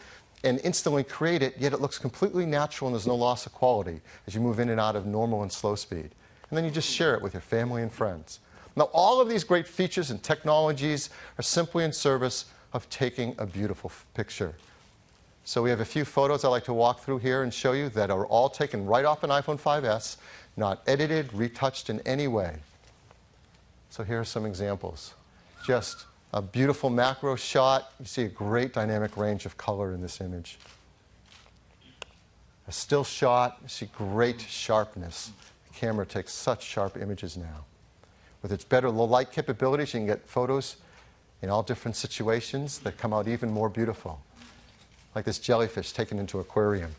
and instantly create it, yet it looks completely natural and there's no loss of quality as you move in and out of normal and slow speed. And then you just share it with your family and friends. Now, all of these great features and technologies are simply in service of taking a beautiful picture. So we have a few photos I'd like to walk through here and show you that are all taken right off an iPhone 5S, not edited, retouched in any way. So here are some examples. Just a beautiful macro shot. You see a great dynamic range of color in this image. A still shot, you see great sharpness. The camera takes such sharp images now. With its better low light capabilities, you can get photos in all different situations that come out even more beautiful. Like this jellyfish taken into an aquarium.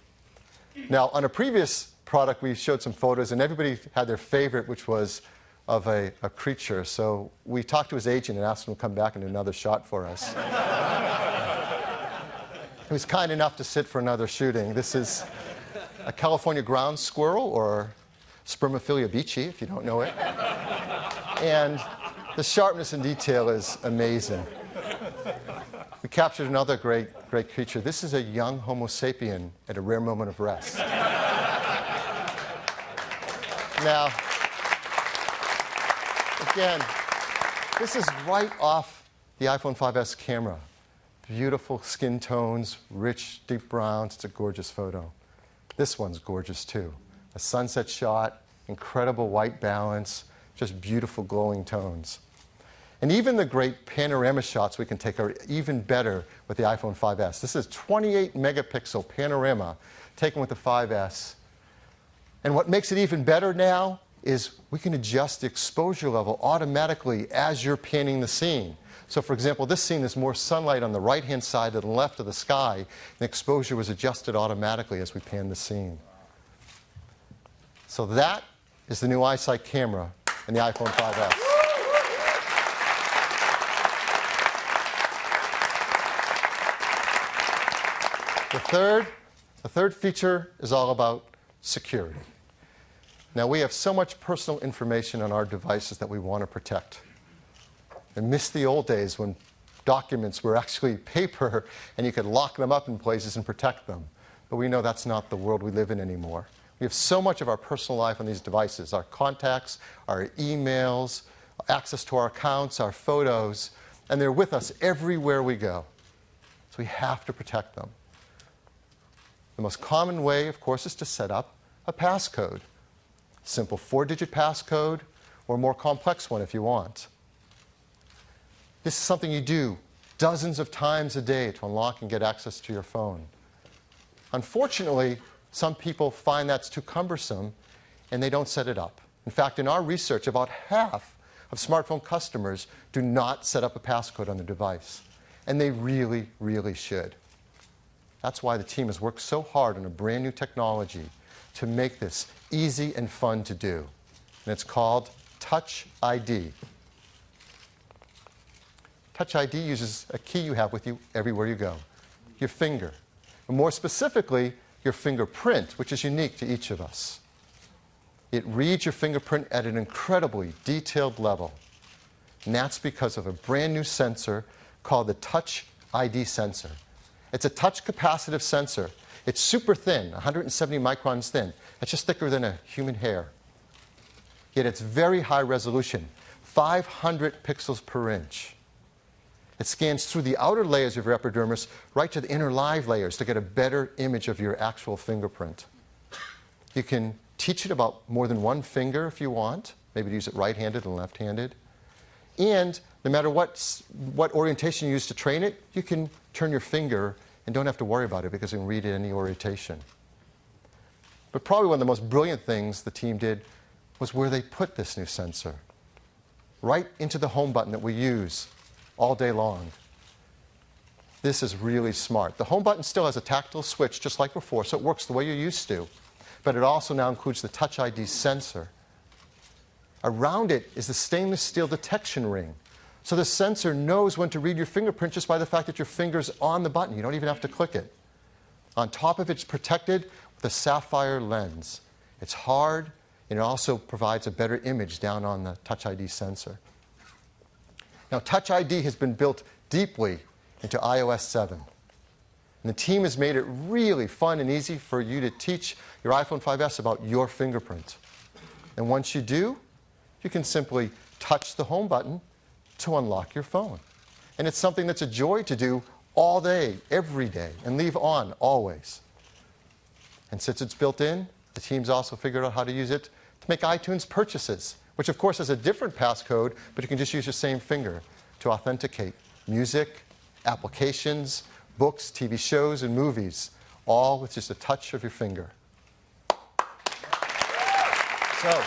Now, on a previous product, we showed some photos, and everybody had their favorite, which was of a creature. So we talked to his agent and asked him to come back and do another shot for us. He was kind enough to sit for another shooting. This is a California ground squirrel, or Spermophilia beachy, if you don't know it. And the sharpness and detail is amazing. We captured another great creature. This is a young Homo sapien at a rare moment of rest. Now, again, this is right off the iPhone 5S camera. Beautiful skin tones, rich, deep browns. It's a gorgeous photo. This one's gorgeous, too. A sunset shot, incredible white balance, just beautiful glowing tones. And even the great panorama shots we can take are even better with the iPhone 5S. This is 28 megapixel panorama taken with the 5S. And what makes it even better now is we can adjust the exposure level automatically as you're panning the scene. So for example, this scene is more sunlight on the right-hand side to the left of the sky, and the exposure was adjusted automatically as we panned the scene. So that is the new EyeSight camera in the iPhone 5S. The third feature is all about security. Now, we have so much personal information on our devices that we want to protect. I miss the old days when documents were actually paper and you could lock them up in places and protect them. But we know that's not the world we live in anymore. We have so much of our personal life on these devices, our contacts, our emails, access to our accounts, our photos, and they're with us everywhere we go. So we have to protect them. The most common way, of course, is to set up a passcode. Simple 4-digit passcode, or a more complex one if you want. This is something you do dozens of times a day to unlock and get access to your phone. Unfortunately, some people find that's too cumbersome and they don't set it up. In fact, in our research, about half of smartphone customers do not set up a passcode on their device. And they really, really should. That's why the team has worked so hard on a brand new technology to make this easy and fun to do. And it's called Touch ID. Touch ID uses a key you have with you everywhere you go, your finger. And more specifically, your fingerprint, which is unique to each of us. It reads your fingerprint at an incredibly detailed level. And that's because of a brand new sensor called the Touch ID sensor. It's a touch capacitive sensor. It's super thin, 170 microns thin. It's just thicker than a human hair. Yet it's very high resolution, 500 pixels per inch. It scans through the outer layers of your epidermis right to the inner live layers to get a better image of your actual fingerprint. You can teach it about more than one finger if you want, maybe use it right-handed and left-handed. And no matter what orientation you use to train it, you can turn your finger and don't have to worry about it because you can read it any orientation. But probably one of the most brilliant things the team did was where they put this new sensor. Right into the home button that we use all day long. This is really smart. The home button still has a tactile switch just like before, so it works the way you're used to. But it also now includes the Touch ID sensor. Around it is the stainless steel detection ring. So the sensor knows when to read your fingerprint just by the fact that your finger's on the button. You don't even have to click it. On top of it, it's protected with a sapphire lens. It's hard, and it also provides a better image down on the Touch ID sensor. Now, Touch ID has been built deeply into iOS 7. And the team has made it really fun and easy for you to teach your iPhone 5S about your fingerprint. And once you do, you can simply touch the home button to unlock your phone. And it's something that's a joy to do all day, every day, and leave on always. And since it's built in, the team's also figured out how to use it to make iTunes purchases, which of course has a different passcode, but you can just use your same finger to authenticate music, applications, books, TV shows, and movies, all with just a touch of your finger. So,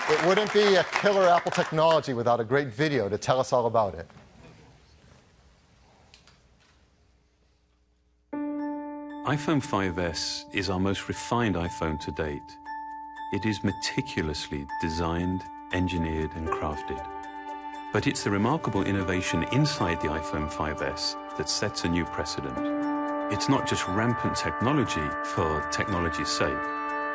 it wouldn't be a killer Apple technology without a great video to tell us all about it. iPhone 5S is our most refined iPhone to date. It is meticulously designed, engineered, and crafted. But it's the remarkable innovation inside the iPhone 5S that sets a new precedent. It's not just rampant technology for technology's sake.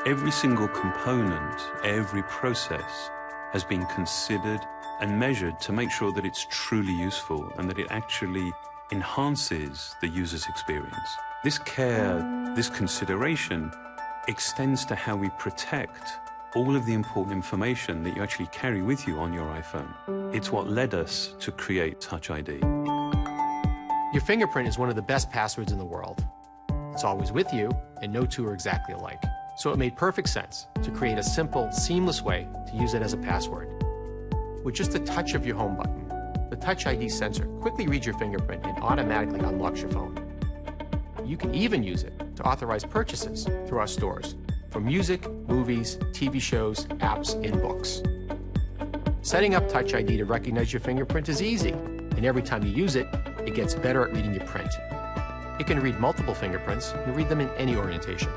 Every single component, every process has been considered and measured to make sure that it's truly useful and that it actually enhances the user's experience. This care, this consideration extends to how we protect all of the important information that you actually carry with you on your iPhone. It's what led us to create Touch ID. Your fingerprint is one of the best passwords in the world. It's always with you, and no two are exactly alike. So it made perfect sense to create a simple, seamless way to use it as a password. With just a touch of your home button, the Touch ID sensor quickly reads your fingerprint and automatically unlocks your phone. You can even use it to authorize purchases through our stores for music, movies, TV shows, apps, and books. Setting up Touch ID to recognize your fingerprint is easy, and every time you use it, it gets better at reading your print. It can read multiple fingerprints and read them in any orientation.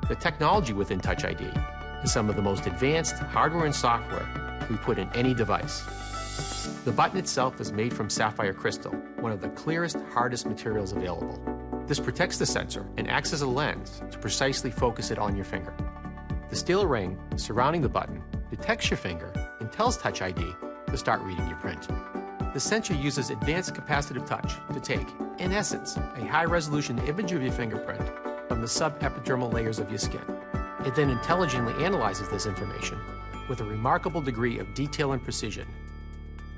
The technology within Touch ID is some of the most advanced hardware and software we put in any device. The button itself is made from sapphire crystal, one of the clearest, hardest materials available. This protects the sensor and acts as a lens to precisely focus it on your finger. The steel ring surrounding the button detects your finger and tells Touch ID to start reading your print. The sensor uses advanced capacitive touch to take, in essence, a high-resolution image of your fingerprint from the subepidermal layers of your skin. It then intelligently analyzes this information with a remarkable degree of detail and precision.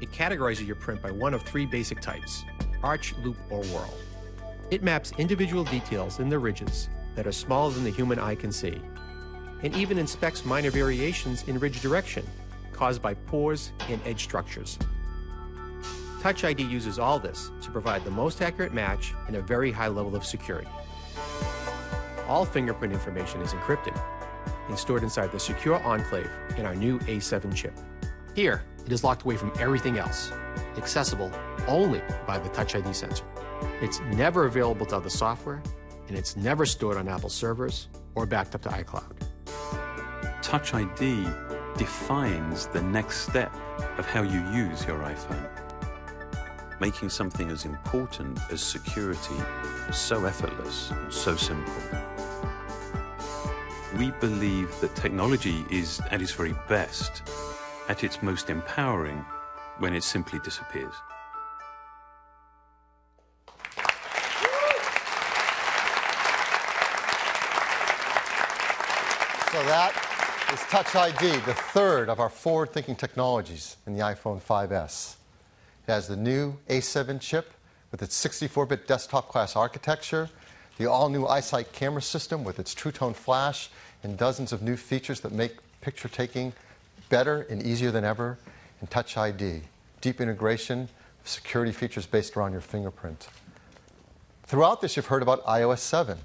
It categorizes your print by one of three basic types: arch, loop, or whorl. It maps individual details in the ridges that are smaller than the human eye can see, and even inspects minor variations in ridge direction caused by pores and edge structures. Touch ID uses all this to provide the most accurate match and a very high level of security. All fingerprint information is encrypted and stored inside the secure enclave in our new A7 chip. Here, it is locked away from everything else, accessible only by the Touch ID sensor. It's never available to other software, and it's never stored on Apple servers or backed up to iCloud. Touch ID defines the next step of how you use your iPhone, making something as important as security so effortless and so simple. We believe that technology is at its very best, at its most empowering, when it simply disappears. So that is Touch ID, the third of our forward-thinking technologies in the iPhone 5S. It has the new A7 chip with its 64-bit desktop-class architecture, the all-new iSight camera system with its True Tone flash, and dozens of new features that make picture taking better and easier than ever, and Touch ID, deep integration of security features based around your fingerprint. Throughout this, you've heard about iOS 7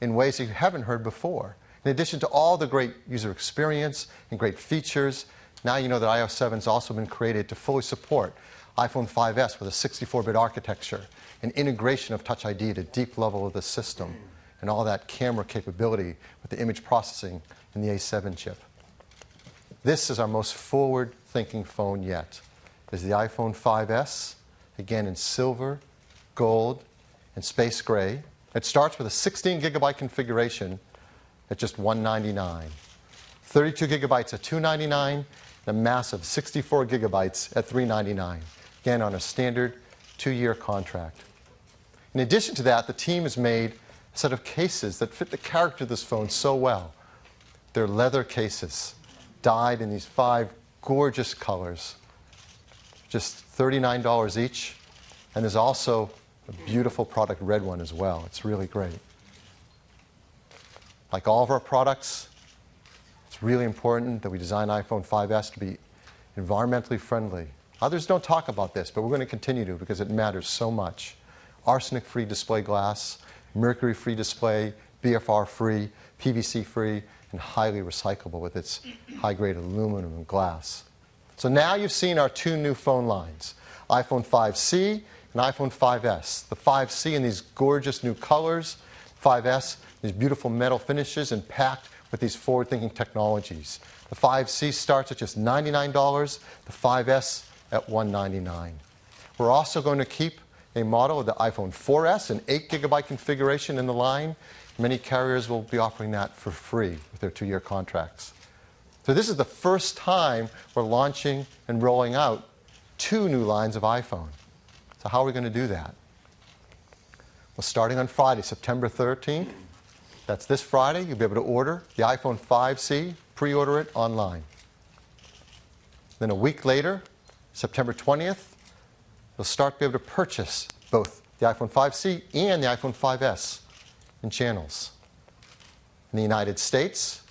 in ways you haven't heard before. In addition to all the great user experience and great features, now you know that iOS 7 has also been created to fully support iPhone 5S with a 64-bit architecture and integration of Touch ID at a deep level of the system, and all that camera capability with the image processing in the A7 chip. This is our most forward-thinking phone yet. It is the iPhone 5S, again in silver, gold, and space gray. It starts with a 16-gigabyte configuration at just $199, 32 gigabytes at $299, and a massive 64 gigabytes at $399, again on a standard 2-year contract. In addition to that, the team has made a set of cases that fit the character of this phone so well. They're leather cases, dyed in these 5 gorgeous colors, just $39 each, and there's also a beautiful product red one as well. It's really great. Like all of our products, it's really important that we design iPhone 5S to be environmentally friendly. Others don't talk about this, but we're going to continue to because it matters so much. Arsenic-free display glass, mercury-free display, BFR-free, PVC-free, and highly recyclable with its high-grade aluminum and glass. So now you've seen our 2 new phone lines, iPhone 5C and iPhone 5S. The 5C in these gorgeous new colors, 5S, these beautiful metal finishes and packed with these forward-thinking technologies. The 5C starts at just $99, the 5S at $199. We're also going to keep a model of the iPhone 4S, an 8-gigabyte configuration in the line. Many carriers will be offering that for free with their 2-year contracts. So this is the first time we're launching and rolling out 2 new lines of iPhone. So how are we going to do that? Well, starting on Friday, September 13th, that's this Friday, you'll be able to order the iPhone 5C, pre-order it online. Then a week later, September 20th, you'll start to be able to purchase both the iPhone 5C and the iPhone 5S in channels. In the United States,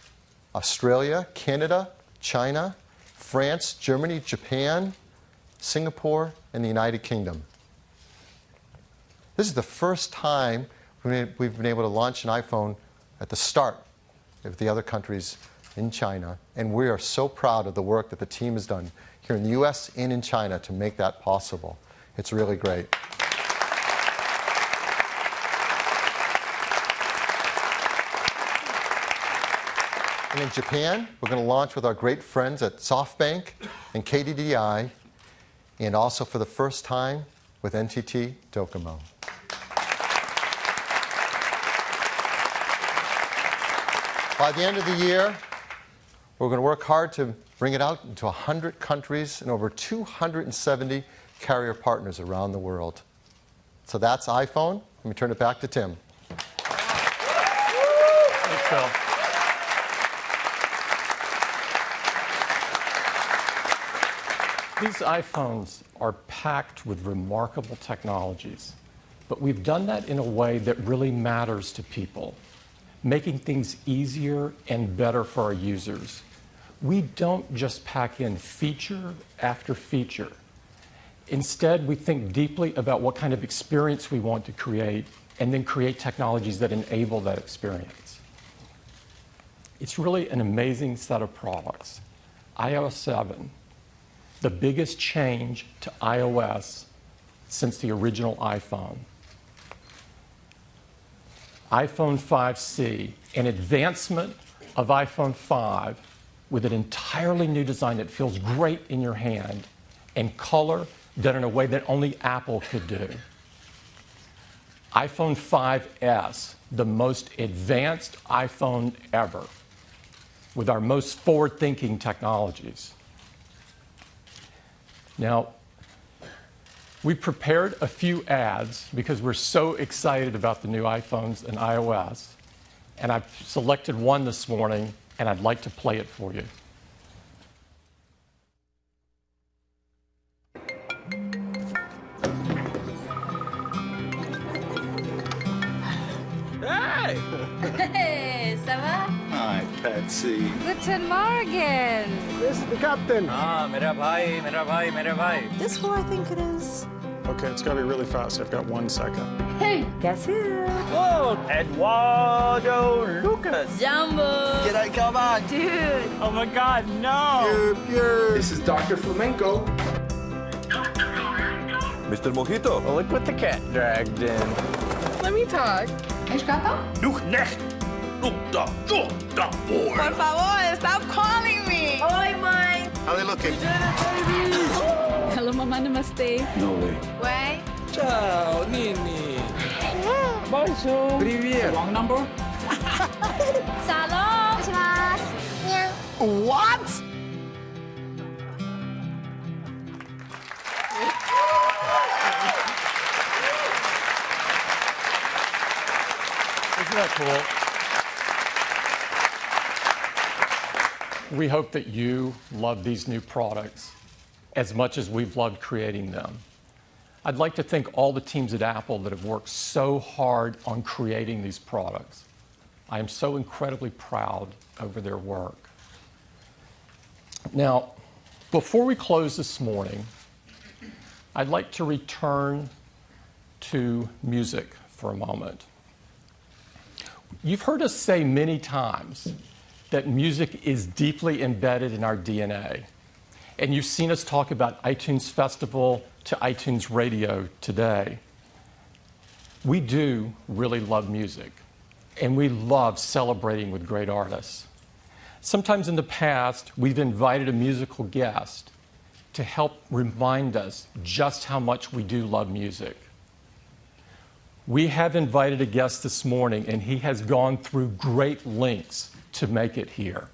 Australia, Canada, China, France, Germany, Japan, Singapore, and the United Kingdom. This is the first time we've been able to launch an iPhone at the start if the other countries in China, and we are so proud of the work that the team has done here in the US and in China to make that possible. It's really great. And in Japan, we're going to launch with our great friends at SoftBank and KDDI, and also for the first time with NTT Docomo. By the end of the year, we're going to work hard to bring it out into 100 countries and over 270 carrier partners around the world. So that's iPhone. Let me turn it back to Tim. Thanks, Phil. These iPhones are packed with remarkable technologies, but we've done that in a way that really matters to people, making things easier and better for our users. We don't just pack in feature after feature. Instead, we think deeply about what kind of experience we want to create and then create technologies that enable that experience. It's really an amazing set of products. iOS 7, the biggest change to iOS since the original iPhone. iPhone 5C, an advancement of iPhone 5 with an entirely new design that feels great in your hand and color done in a way that only Apple could do. iPhone 5S, the most advanced iPhone ever, with our most forward-thinking technologies. Now, we prepared a few ads because we're so excited about the new iPhones and iOS, and I've selected one this morning, and I'd like to play it for you. Hey! Hey, ça va? Hi, Patsy. Guten Morgen. This is the captain. मेरा भाई. This who I think it is? Okay, it's gotta be really fast. I've got 1 second. Hey, guess who? Whoa, Eduardo Lucas. Jumbo. G'day, come on. Dude. Oh my God, no. This is Dr. Flamenco. Mr. Mojito. Well, look what the cat dragged in. Let me talk. És gato? Look next. Look the boy. Por favor, stop calling me. Oi, mãe. How they looking? Hello, mamãe, namaste. No way. Ué? Ciao, Nini. Bonjour. Привет. Wrong number? Salon. What? Isn't that cool? We hope that you love these new products as much as we've loved creating them. I'd like to thank all the teams at Apple that have worked so hard on creating these products. I am so incredibly proud over their work. Now, before we close this morning, I'd like to return to music for a moment. You've heard us say many times that music is deeply embedded in our DNA. And you've seen us talk about iTunes Festival to iTunes Radio today. We do really love music, and we love celebrating with great artists. Sometimes in the past, we've invited a musical guest to help remind us just how much we do love music. We have invited a guest this morning, and he has gone through great lengths to make it here.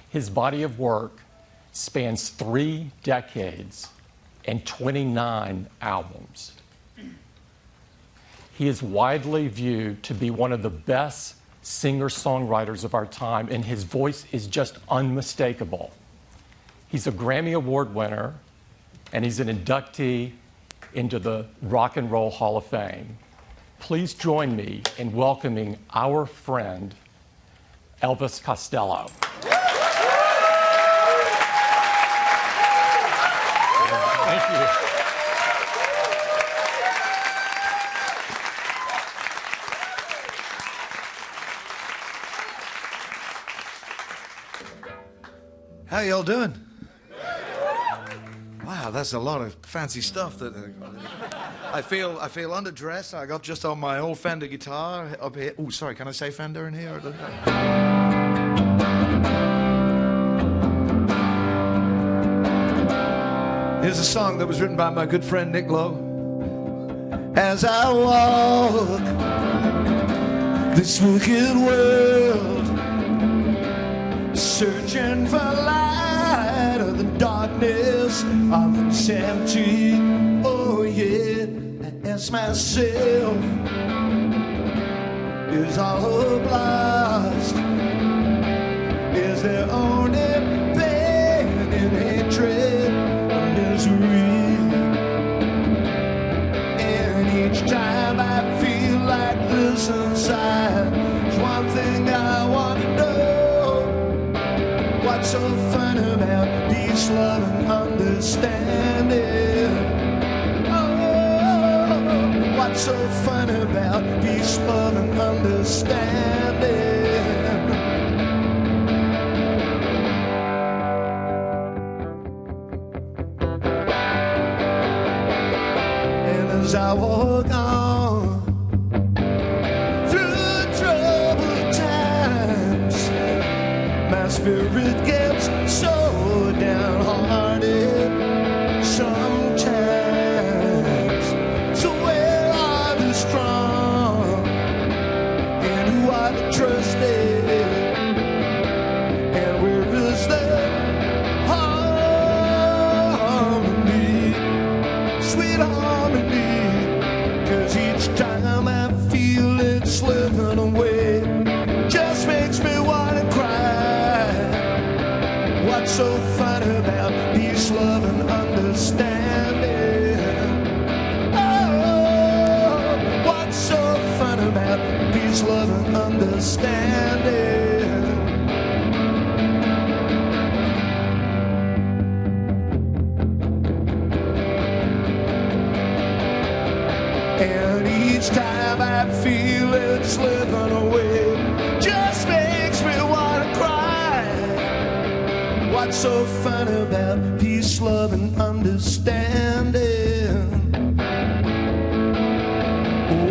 His body of work spans 3 decades and 29 albums. He is widely viewed to be one of the best singer-songwriters of our time, and his voice is just unmistakable. He's a Grammy Award winner, and he's an inductee into the Rock and Roll Hall of Fame. Please join me in welcoming our friend, Elvis Costello. Thank you. How y'all doing? Wow, that's a lot of fancy stuff. That I feel underdressed. I got just on my old Fender guitar up here. Oh, sorry, can I say Fender in here? Here's a song that was written by my good friend Nick Lowe. As I walk this wicked world, searching for light of the darkness of insanity. Oh yeah, I ask myself, is all hope lost? Is there only pain and hatred and misery? And each time I feel like this inside, there's one thing I want to know. What's so fun about peace, love, and understanding? Oh, what's so fun about peace, love, and understanding? And as I walk on through troubled times, my spirit gets so downhearted sometimes. So where are the strong and who are the trusted? And where is the harmony, sweet harmony? 'Cause each time I feel it slipping away, just makes me wanna cry. What's so fun about peace, love, and understanding? Oh, what's so fun about peace, love, and understanding? And each time I feel it slipping away, just makes me wanna cry. What's so fun about peace, love, and understanding?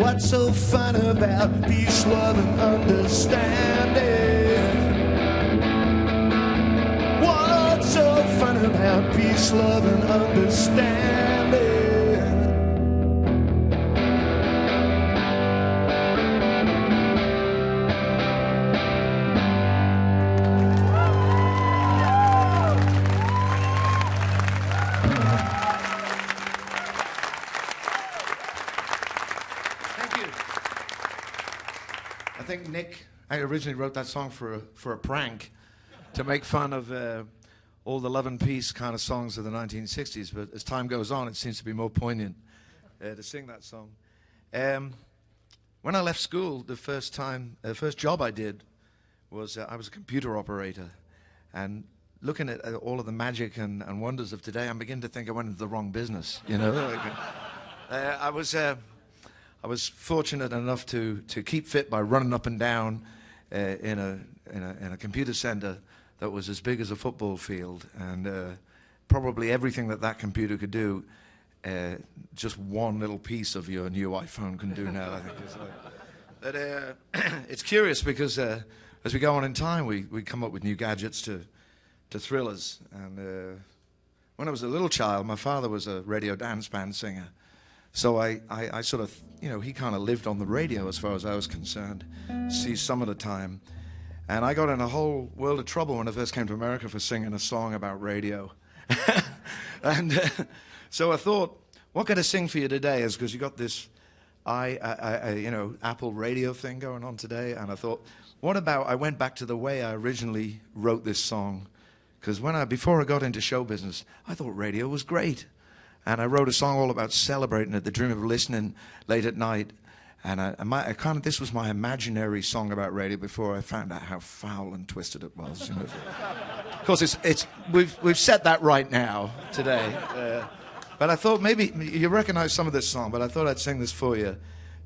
What's so fun about peace, love, and understanding? What's so fun about peace, love, and understanding? I think Nick, I originally wrote that song for a prank to make fun of all the love and peace kind of songs of the 1960s, but as time goes on, it seems to be more poignant to sing that song. When I left school, the first job I did was I was a computer operator, and looking at all of the magic and wonders of today, I'm beginning to think I went into the wrong business, you know? I was fortunate enough to keep fit by running up and down in a computer center that was as big as a football field, and probably everything that computer could do, just one little piece of your new iPhone can do now. I think but it's curious because as we go on in time, we come up with new gadgets to thrill us. And when I was a little child, my father was a radio dance band singer. So I sort of, he kind of lived on the radio as far as I was concerned, see some of the time. And I got in a whole world of trouble when I first came to America for singing a song about radio. And so I thought, what can I sing for you today? Is because you got this, Apple radio thing going on today. And I thought, what about, I went back to the way I originally wrote this song. Because before I got into show business, I thought radio was great. And I wrote a song all about celebrating it, the dream of listening late at night. And this was my imaginary song about radio before I found out how foul and twisted it was. Of course, we've set that right now today. But I thought maybe you recognize some of this song, but I thought I'd sing this for you,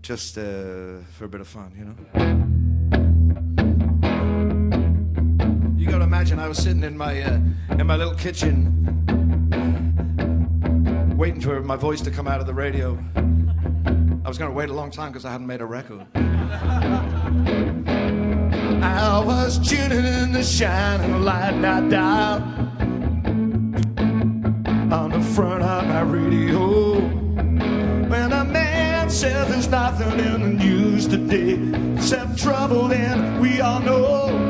just for a bit of fun, You got to imagine I was sitting in my little kitchen, waiting for my voice to come out of the radio. I was going to wait a long time because I hadn't made a record. I was tuning in the shining light I dial on the front of my radio. When a man said there's nothing in the news today except trouble, and we all know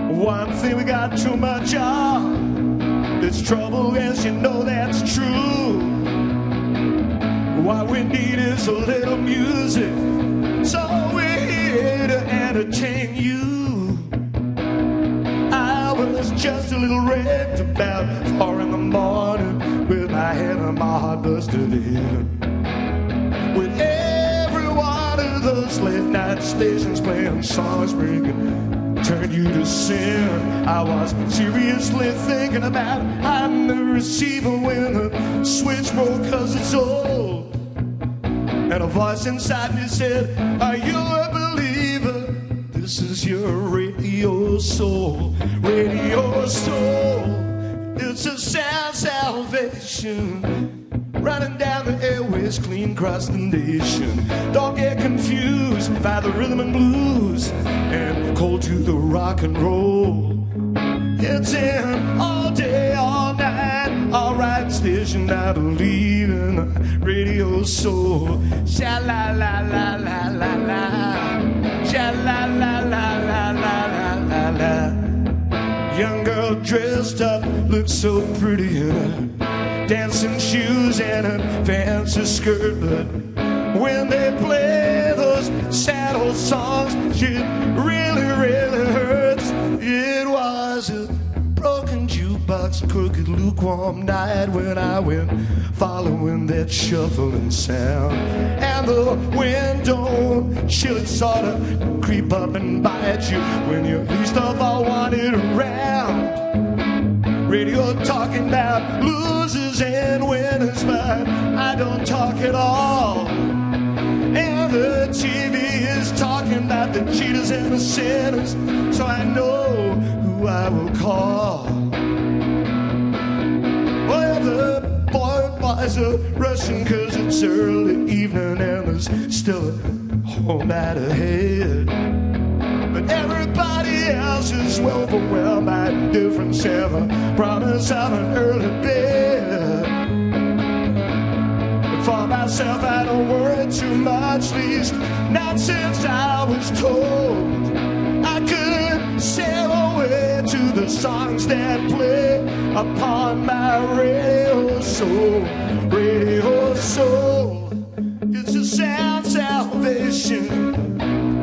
one thing we got too much of, it's trouble, as you know that's true. What we need is a little music, so we're here to entertain you. I was just a little wrecked about 4 in the morning with my head and my heart busted in. With every one of those late night stations playing songs bringing turn you to sin. I was seriously thinking about hiding the receiver when the switch broke, 'cause it's old. And a voice inside me said, are you a believer? This is your radio soul. Radio soul. It's a sound salvation, running down the airways clean across the nation. Don't get confused by the rhythm and blues and cold to the rock and roll. It's in all day, all night, all right station. I believe in radio soul. Sha la la la la la la. Sha la la la la la la la la. Young girl dressed up, looks so pretty in her dancing shoes and a fancy skirt, but when they play those sad old songs, it really, really hurts. It was a broken jukebox, crooked, lukewarm night when I went following that shuffling sound. And the wind don't chill, it sort of creep up and bite you when you least of all want it around. Radio talking about losers and winners, but I don't talk at all. And the TV is talking about the cheaters and the sinners, so I know who I will call. Well, the boys are rushing 'cause it's early evening and there's still a whole night ahead. But everybody else is well overwhelmed by indifference and the promise of an early bed. But for myself, I don't worry too much, least not since I was told I could sail away to the songs that play upon my radio soul. Radio soul, it's a sound salvation,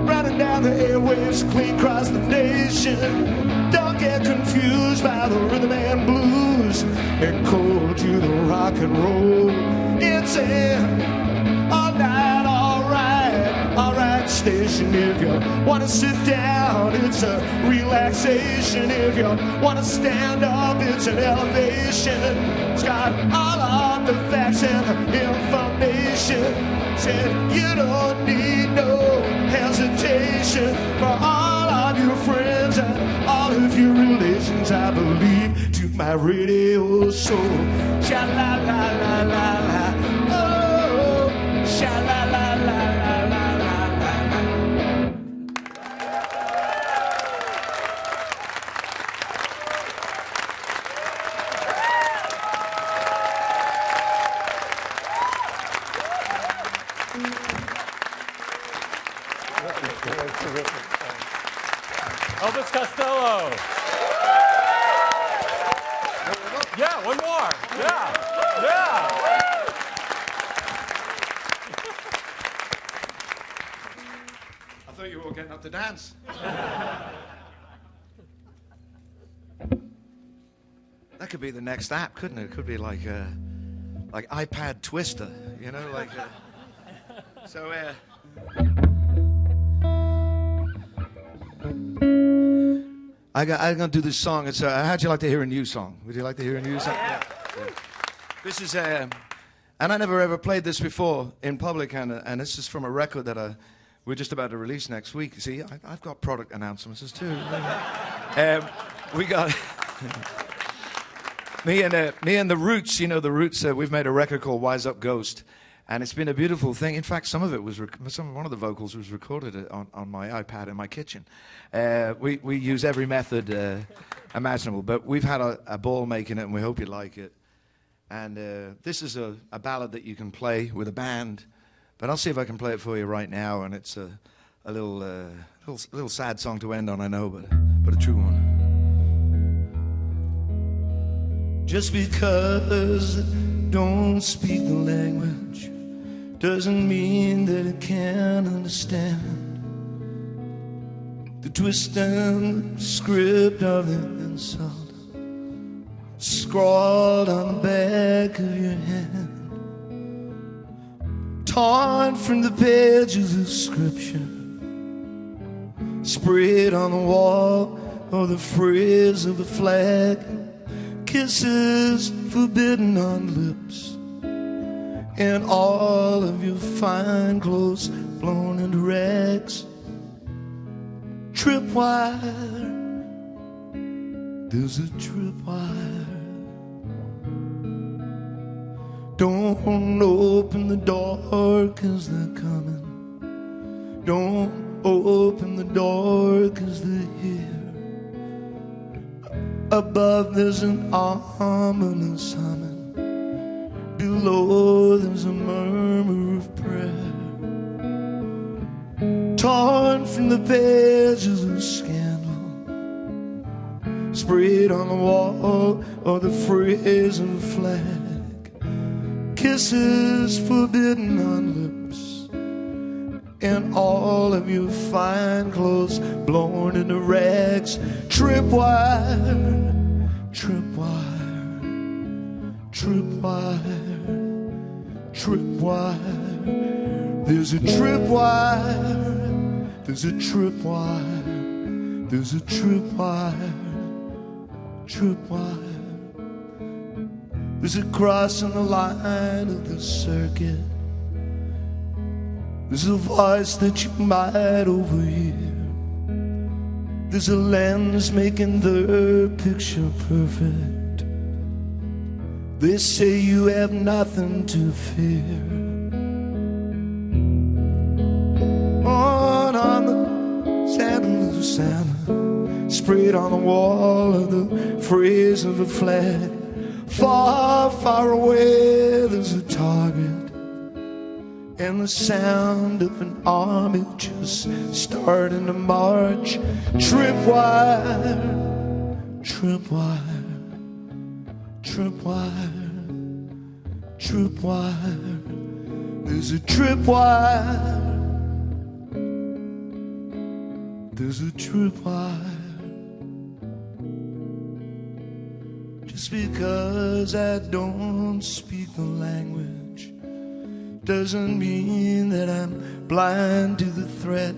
running down the airwaves clean across the nation. Don't get confused by the rhythm and blues and cold to the rock and roll. It's an all night, all right station. If you want to sit down, it's a relaxation. If you want to stand up, it's an elevation. It's got all of the facts and information. Said you don't need no hesitation for all of your friends and all of your relations. I believe to my radio soul. Sha la la la la la. Oh, sha la la la la la la la. Elvis Costello. Yeah, one more. Yeah, yeah. I thought you were all getting up to dance. That could be the next app, couldn't it? It could be like iPad Twister, you know, like. So. I'm gonna do this song. It's how'd you like to hear a new song? Would you like to hear a new song? Yeah. This is and I never ever played this before in public, and this is from a record that I we're just about to release next week. See, I've got product announcements too. We got me and the Roots. You know, the Roots. We've made a record called Wise Up Ghost, and it's been a beautiful thing. In fact, some of it was one of the vocals was recorded on my iPad in my kitchen. We use every method imaginable, but we've had a ball making it, and we hope you like it. And this is a ballad that you can play with a band, but I'll see if I can play it for you right now. And it's a little sad song to end on, I know, but a true one. Just because I don't speak the language doesn't mean that I can't understand the twist and script of the insult scrawled on the back of your hand, torn from the pages of scripture, sprayed on the wall or the phrase of a flag, kisses forbidden on lips, and all of your fine clothes blown into rags. Tripwire, there's a tripwire. Don't open the door, 'cause they're coming. Don't open the door, 'cause they're here. Above there's an ominous humming. Below there's a murmur of prayer. Torn from the pages of scandal, sprayed on the wall or the phrase of a flag. Kisses forbidden on lips, and all of your fine clothes blown into rags. Tripwire, tripwire, tripwire, tripwire. There's a tripwire, there's a tripwire, there's a tripwire, tripwire. There's a cross on the line of the circuit. There's a voice that you might overhear. There's a lens making the picture perfect. They say you have nothing to fear. On the sand of the sand, sprayed on the wall of the phrase of a flag. Far, far away there's a target, and the sound of an army just starting to march. Tripwire, tripwire, tripwire, tripwire. There's a tripwire, there's a tripwire. Just because I don't speak the language doesn't mean that I'm blind to the threat.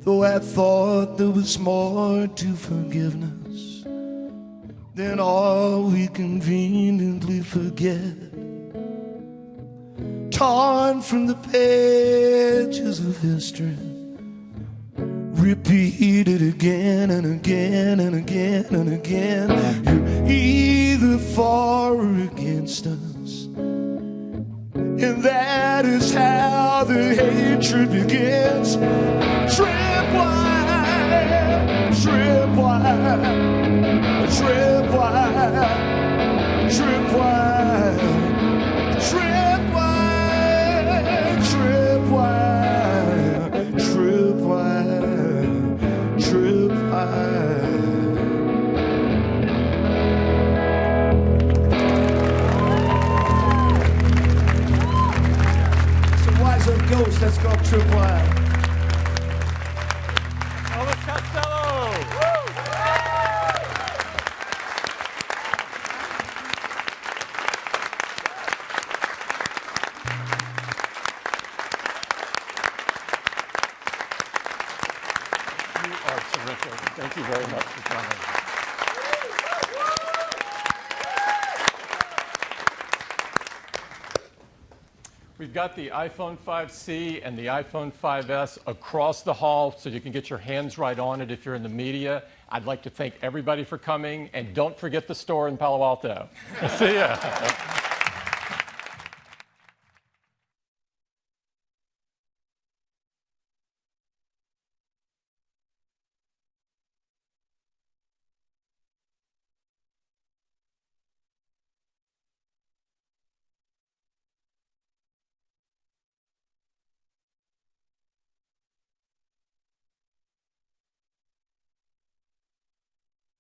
Though I thought there was more to forgiveness than all we conveniently forget. Torn from the pages of history, repeated again and again and again and again. You're either for or against us, and that is how the hatred begins. Tripwire, tripwire, tripwire, tripwire, tripwire, tripwire, tripwire, tripwire. Ghost, that's called Tripwire. Elvis Costello. We've got the iPhone 5C and the iPhone 5S across the hall so you can get your hands right on it if you're in the media. I'd like to thank everybody for coming, and don't forget the store in Palo Alto. See ya.